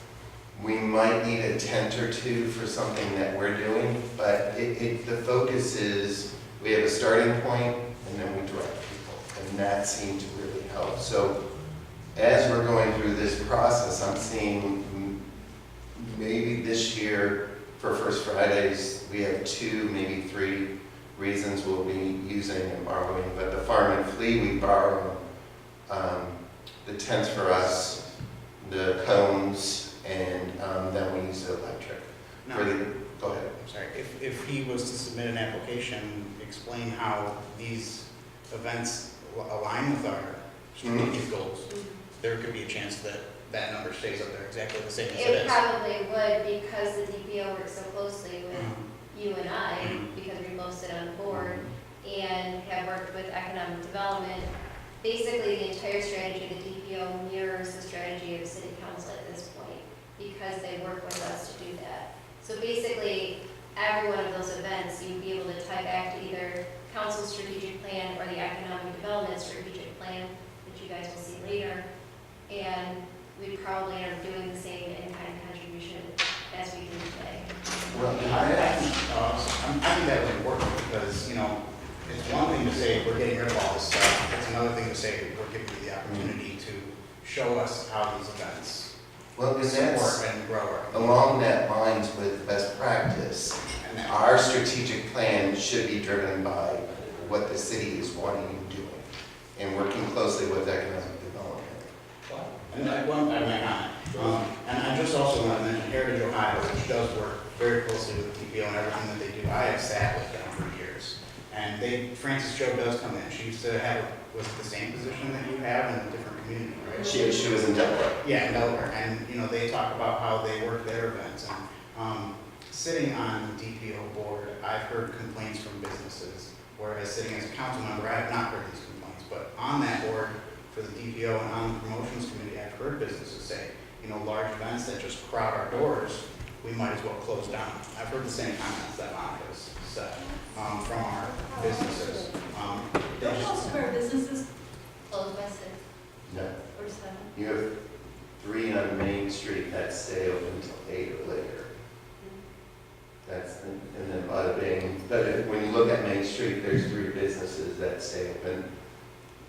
we might need a tent or two for something that we're doing, but the focus is, we have a starting point, and then we direct people, and that seemed to really help. So as we're going through this process, I'm seeing maybe this year for First Fridays, we have 2, maybe 3 reasons we'll be using and borrowing, but the farm and flea we borrow, the tents for us, the cones, and then we use the electric. No. Go ahead. I'm sorry, if he was to submit an application, explain how these events align with our strategic goals, there could be a chance that that number stays up there exactly the same as it It is. probably would, because the DPO works so closely with you and I, because we both sit on the board and have worked with economic development. Basically, the entire strategy of the DPO mirrors the strategy of city council at this point, because they work with us to do that. So basically, every one of those events, you'd be able to tie back to either council's strategic plan or the economic development strategic plan that you guys will see later. And we'd probably end up doing the same in-kind contribution as we do today. Well, I think that would work, because, you know, it's one thing to say we're getting rid of all this stuff. It's another thing to say we're giving you the opportunity to show us how these events Well, because that's support and grow our community. along that lines with best practice. And that- Our strategic plan should be driven by what the city is wanting and doing, and working closely with economic development. And I just also want to mention Heritage Ohio, which does work very closely with DPO and everything that they do. I have sat with them for years. And Frances Jo does come in. She used to have, was it the same position that you have in a different community, right? She was in Delaware. Yeah, in Delaware. And, you know, they talk about how they work their events. And sitting on the DPO board, I've heard complaints from businesses, whereas sitting as a council member, I have not heard these complaints. But on that board for the DPO and on the promotions committee, I've heard businesses say, you know, large events that just crowd our doors, we might as well close down. I've heard the same comments that Monica's said, from our businesses. They Don't just- most of our businesses Closed by 6 No, or 7? you have 3 on Main Street that stay open until 8 or later. That's, and then bada bing, but when you look at Main Street, there's 3 businesses that stay open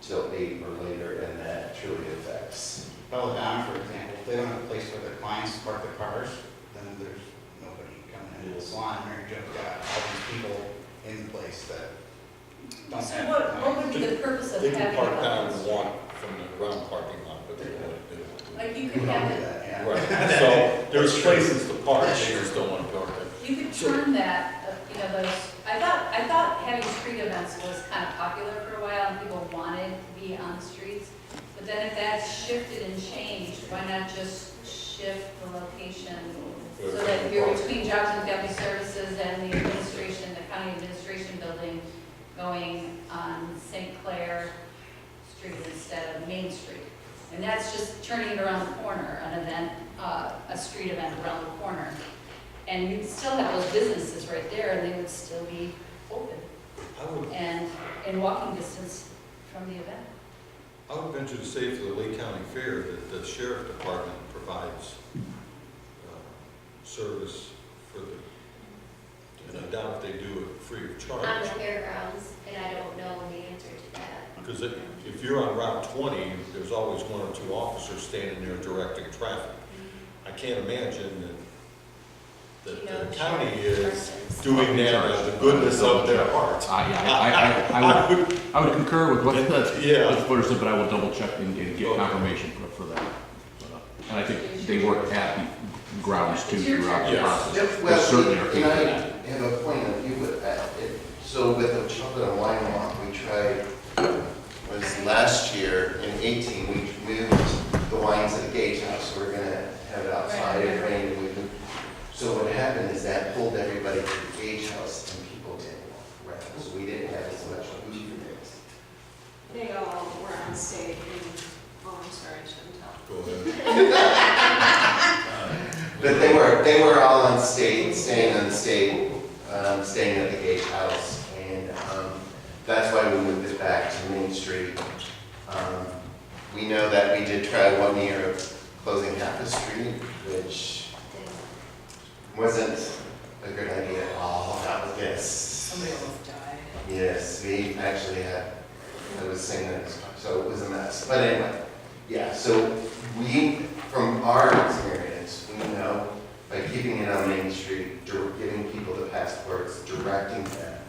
till 8 or later, and that truly affects. Belladonna, for example, if they don't have a place where their clients park their cars, then there's nobody coming into the salon. Mary Jo's got all these people in the place that don't So have. what would be the purpose of They having? can park down those? and walk from the round parking lot, but they won't do it. Like you We could don't have do it, that, yeah. Right, so there's places to park, they just don't want to park there. you could turn that, those, I thought having street events was kind of popular for a while and people wanted to be on the streets. But then if that's shifted and changed, why not just shift the location so that you're between Jobs and Family Services and the administration, the county administration building going on St. Clair Street instead of Main Street. And that's just turning it around the corner, an event, a street event around the corner. And you'd still have those businesses right there and they would still be open I would, and in walking distance from the event. I would venture to say for the Lake County Fair that the sheriff department provides service for the, and I doubt if they do it free of on charge. the fairgrounds, and I don't know the answer to that. Because if you're on Route 20, there's always 1 or 2 officers standing there directing traffic. I can't imagine that You know, the the county sheriff is persons. doing that out of the goodness of their heart. I would concur with what Yeah. the Footer said, but I will double check and get Okay. confirmation for that. And I think they work at the grounds too throughout the Yes. process. They Well, certainly are you know, capable of I that. have a point of view with that. So with the chocolate and wine walk, we tried, was last year in 18, we moved the wines at the Gage House. We're gonna have it outside, it rained, and we moved. So what happened is that pulled everybody to the Gage House and people didn't walk around. So we didn't have as much food mix. They all were on stage and, oh, I'm sorry, I shouldn't tell. Go ahead. But they were all on stage, staying on the stage, staying at the Gage House, and that's why we moved it back to Main Street. We know that we did try 1 year of closing half the street, which wasn't a good idea at all. That was this. Somebody almost died. Yes, we actually had, I was saying that, so it was a mess. But anyway, yeah, so we, from our experience, we know by keeping it on Main Street, giving people the passports, directing them,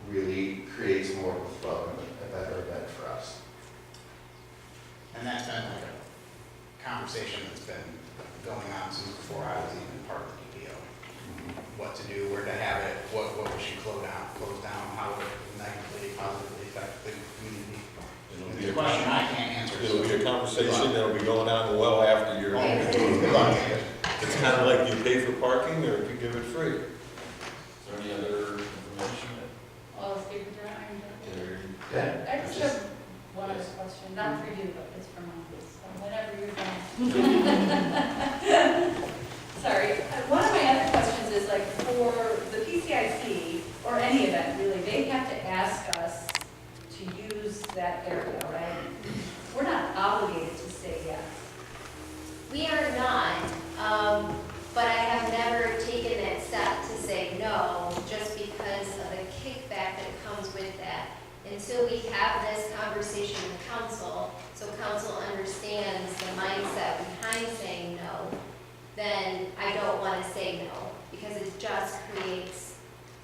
really creates more of a flow and a better event for us. And that's been like a conversation that's been going on since before I was even part of the DPO. What to do, where to have it, what we should close down, how it would negatively, positively affect the community. It'll It's be a question I can't answer. It'll be a conversation that'll be going on well after you're. Good luck. It's kind of like you pay for parking or you give it free. Is there any other information All the speakers are on. that Yeah. I just have one other question, not for you, but it's for mine, so whenever you're done. Sorry, one of my other questions is like for the PCIC, or any event really, they have to ask us to use that area, right? We're not obligated to say yes. We are not, but I have never taken that step to say no, just because of the kickback that comes with that. Until we have this conversation with council, so council understands the mindset behind saying no, then I don't want to say no, because it just creates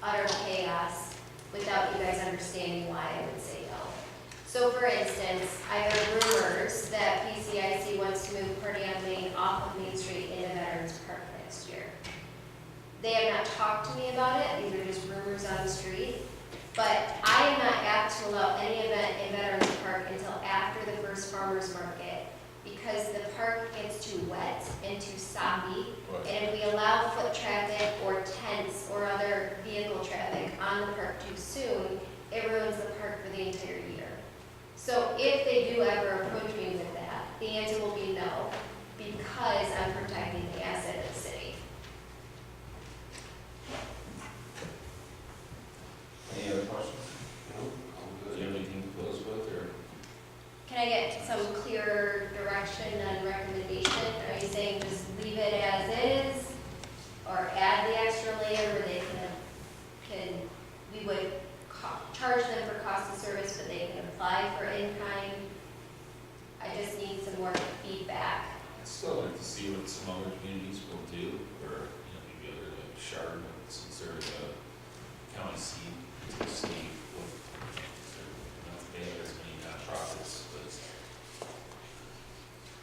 utter chaos without you guys understanding why I would say no. So for instance, I heard rumors that PCIC wants to move Party on Main off of Main Street into Veterans Park next year. They have not talked to me about it, these are just rumors on the street. But I am not apt to allow any event in Veterans Park until after the first farmer's market, because the park gets too wet and too soppy. Right. And if we allow foot traffic or tents or other vehicle traffic on the park too soon, it ruins the park for the entire year. So if they do ever approach me with that, the answer will be no, because I'm protecting the asset of the city. still like to see what some other communities will do, or, you know, maybe other like Chardon, since they're the county seat, to see what, not that they have as many nonprofits, but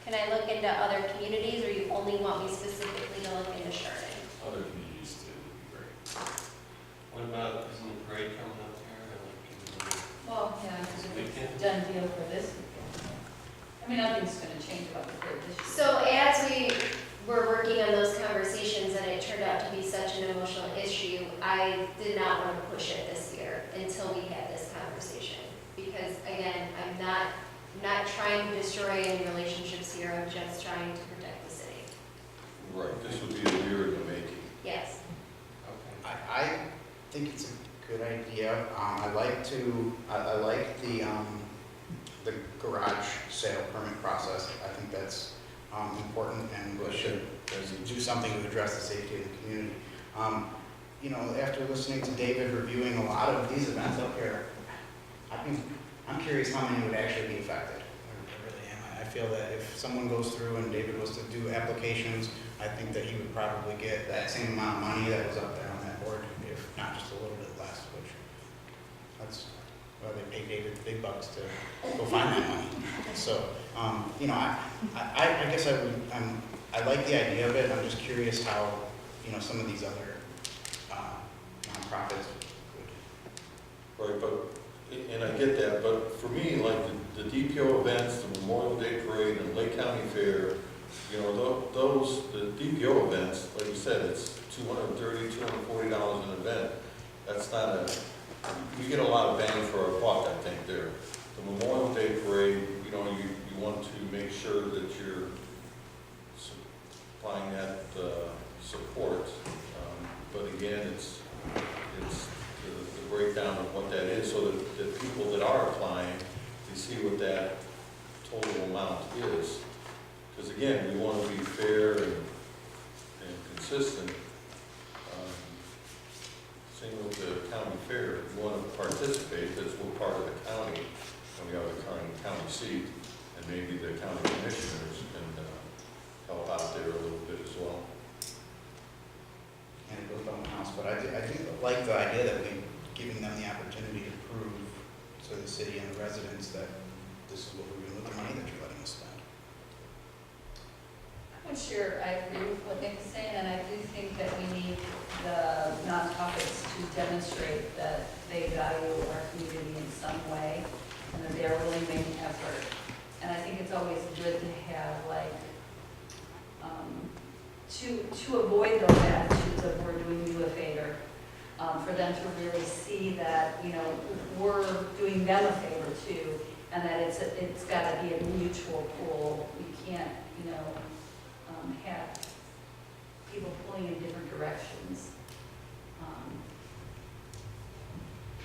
Can I look into other communities, or you only want me specifically to look into Chardon? other communities too would be great. What about, isn't the parade coming up here? I'd like to- Well, yeah, because We it's can- a done deal for this weekend. I mean, nothing's gonna change about the third this year. So as we were working on those conversations and it turned out to be such an emotional issue, I did not want to push it this year until we had this conversation. Because again, I'm not trying to destroy any relationships here, I'm just trying to protect the city. Right, this would be a year in the making. Yes. Okay. I think it's a good idea. I like the garage sale permit process. I think that's important, and we should do something to address the safety of the community. You know, after listening to David reviewing a lot of these events up here, I'm curious how many would actually be affected. I really am. I feel that if someone goes through and David was to do applications, I think that he would probably get that same amount of money that was up there on that board, if not just a little bit less, which that's why they pay David the big bucks to go find that money. So, you know, I guess I like the idea of it. I'm just curious how, you know, some of these other nonprofits would. Right, but, and I get that, but for me, like the DPO events, the Memorial Day Parade and Lake County Fair, you know, the DPO events, like you said, it's $230, $240 an event. That's not we get a lot of bang for our buck, I think, there. The Memorial Day Parade, you know, you want to make sure that you're supplying that support. But again, it's the breakdown of what that is, so that the people that are applying, they see what that total amount is. Because again, we want to be fair and consistent. Same with the county fair. We want to participate because we're part of the county, and we have a county seat, and maybe the county commissioners can help out there a little bit as well. And it goes by my house, but I do like the idea that we're giving them the opportunity to prove to the city and the residents that this is what we're doing with the money that you're letting us spend. I'm sure I agree with what Nick is saying, and I do think that we need the nonprofits to demonstrate that they value our community in some way, and that they're willing to make an effort. And I think it's always good to have, like, to avoid those attitudes of we're doing you a favor, for them to really see that, you know, we're doing them a favor too, and that it's got to be a mutual pull. We can't, you know, have people pulling in different directions.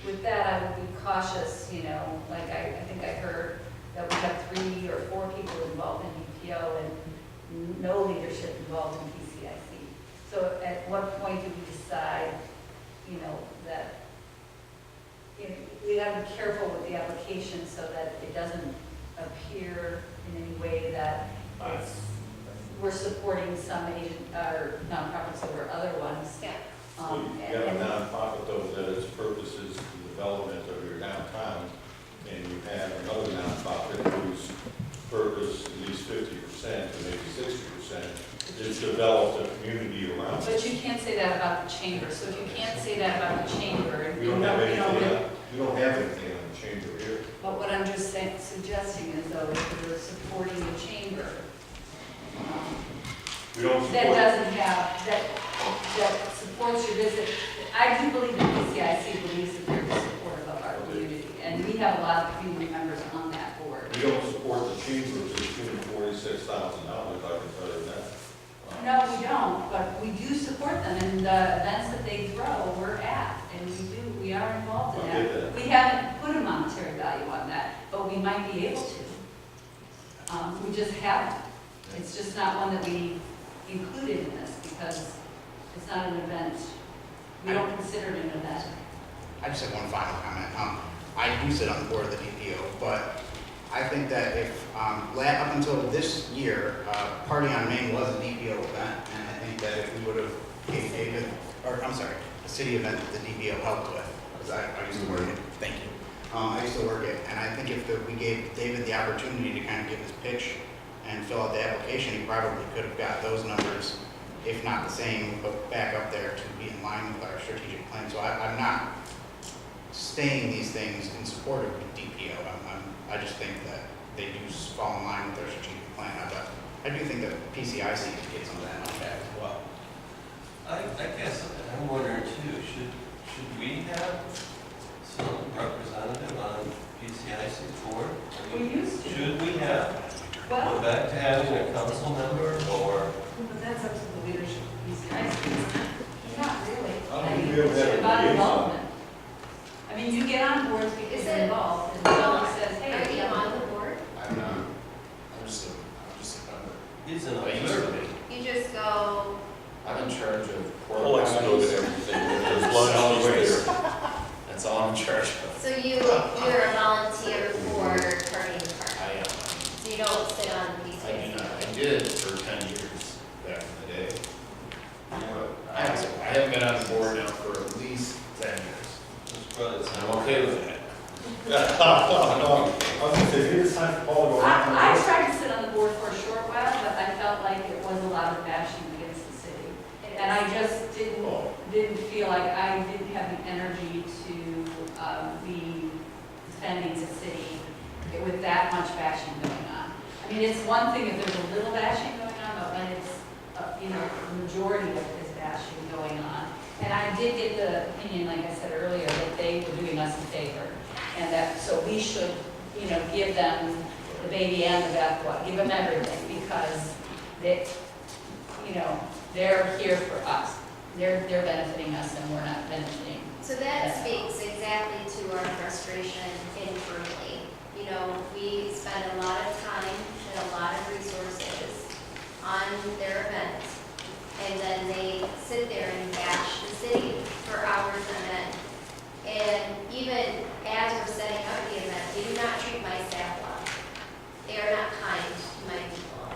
With that, I would be cautious, you know, like I think I heard that we have 3 or 4 people involved in DPO and no leadership involved in PCIC. So at what point do we decide, you know, that, you know, we got to be careful with the application so that it doesn't appear in any way that we're supporting some nonprofits over other ones. Yeah. Well, you got a nonprofit though that its purpose is the development of your downtown, and you have another nonprofit whose purpose, at least 50% or maybe 60%, is develop the community around it. But you can't say that about the chamber. So if you can't say that about the chamber, We don't have anything on the chamber here. But what I'm just suggesting is though, if you're supporting the chamber, We don't support. that doesn't have, that supports your visit. I do believe that PCIC believes that they're supportive of our community, and we have a lot of community members on that board. We don't support the chamber to the tune of $46,000, I can tell you that. No, we don't, but we do support them in the events that they throw, we're at, and we are involved in I get that. that. We haven't put a monetary value on that, but we might be able to. We just haven't. It's just not one that we included in this because it's not an event. We don't consider it an event. I just have one final comment. I do sit on the board of the DPO, but I think that if, up until this year, Party on Main was a DPO event, and I think that if we would have gave David, or I'm sorry, a city event that the DPO helped with, because I used to work it, thank you. I used to work it, and I think if we gave David the opportunity to kind of give his pitch and fill out the application, he probably could have got those numbers, if not the same, but back up there to be in line with our strategic plan. So I'm not saying these things in support of the DPO. I just think that they do fall in line with their strategic plan. But I do think that PCIC could get some of that money back as well. I guess I'm wondering too, should we have some representative on PCIC's board? I mean, We used to. should we have, Well, go back to having a council member or? but that's up to the leadership of these guys. Not really. I don't I think mean, we ever it's had a about liaison. involvement. I mean, you get on boards because Is you're it- involved, and Well, someone says, hey. Are you on the board? I'm not, I'm just a member. He's an I used to observer. be. You just go, I'm in charge of. I like to go to everything, there's lunch there. That's all I'm in charge of. so you're a volunteer for Party in the Park. I am. So you don't sit on the I PCIC. do not, I did for 10 years back in the day. But I haven't been on the board now for at least 10 years. His brother's. And I'm okay with that. I was gonna say, maybe it's time for Paul to go. I tried to sit on the board for a short while, but I felt like it was a lot of bashing against the city. It And I is. just didn't feel like I didn't have the energy to be defending the city with that much bashing going on. I mean, it's one thing if there's a little bashing going on, but when it's, the majority of this bashing going on. And I did get the opinion, like I said earlier, that they were doing us a favor. And that, so we should, give them the baby and the bathwater, give them everything, because they, they're here for us. They're benefiting us and we're not benefiting. So that speaks exactly to our frustration internally. We spend a lot of time and a lot of resources on their events, and then they sit there and bash the city for hours on end. And even as we're setting up the event, they do not treat my staff well. They are not kind to my people.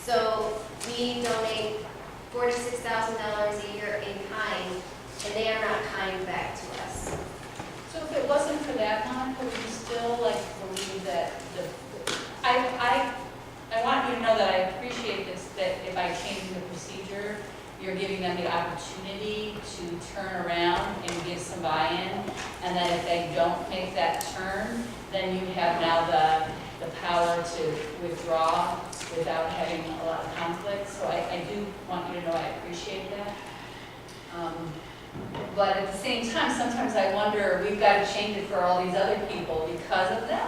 So we donate $46,000 a year in kind, and they are not kind back to us. So if it wasn't for that, Monica, would you still believe that I want you to know that I appreciate this, that if I change the procedure, you're giving them the opportunity to turn around and give some buy-in, and that if they don't make that turn, then you have now the power to withdraw without having a lot of conflict. So I do want you to know I appreciate that. But at the same time, sometimes I wonder, we've got to change it for all these other people because of them.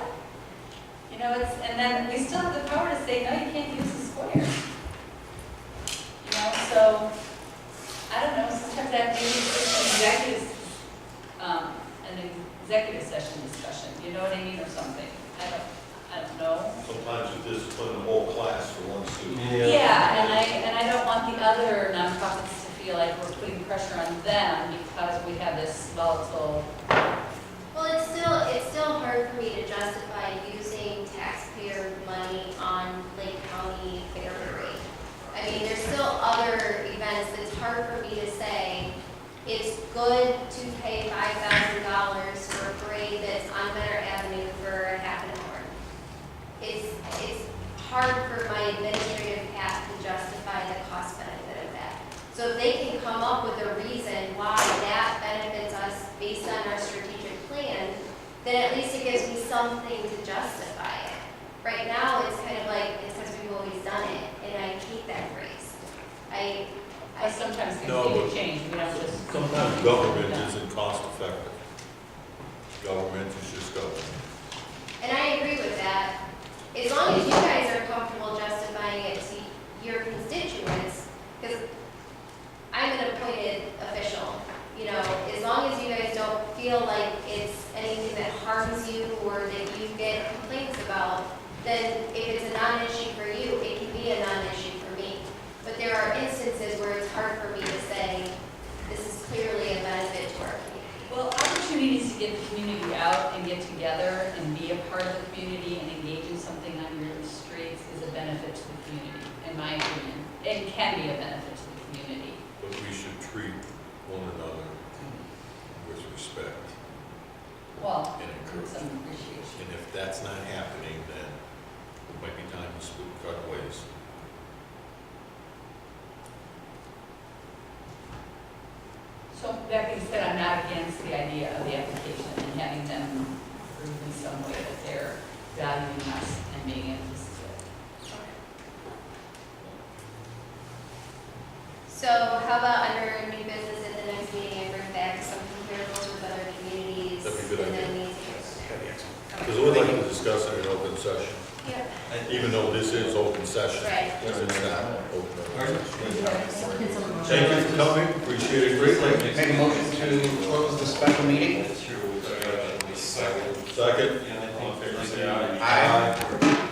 And then we still have the power to say, no, you can't use the square. So, I don't know, sometimes that maybe it's an executive session discussion, you know what I mean, or something. I don't know. Sometimes you discipline the whole class for one student. Yeah, and I don't want the other nonprofits to feel like we're putting pressure on them because we have this volatile. Well, it's still hard for me to justify using taxpayer money on Lake County Fair Parade. I mean, there's still other events that's hard for me to say it's good to pay $5,000 for a parade that's on Menor Avenue for a half an hour. It's hard for my administrative path to justify the cost benefit of that. So if they can come up with a reason why that benefits us based on our strategic plan, then at least it gives me something to justify it. Right now, it's kind of like, it's because we've always done it, and I hate that phrase. But sometimes things No, need to but change, we don't just. Sometimes government isn't cost effective. Government is just government. And I agree with that. As long as you guys are comfortable justifying it to your constituents, because I'm an appointed official, as long as you guys don't feel like it's anything that harms you or that you get complaints about, then if it's a non-issue for you, it can be a non-issue for me. But there are instances where it's hard for me to say, this is clearly a benefit to our community. in my opinion, and can be a benefit to the community. But we should treat one another with respect Well, and with encourage. some appreciation. And if that's not happening, then it might be time to split cut ways. So that being said, I'm not against the idea of the application and having them prove in some way that they're valuing us and being able to see it. So how about under new business at the next meeting, I bring back some comparables with other communities? That'd be a good And then idea. we take That'd be excellent. Because we'd like to discuss it in open session, Yep, even though this is open session. right. It's not open. Pardon? Thank you for coming, appreciate it greatly. Make a motion to close the special meeting? That's true. Second. Second? Yeah, I All in think favor, like say aye. Aye.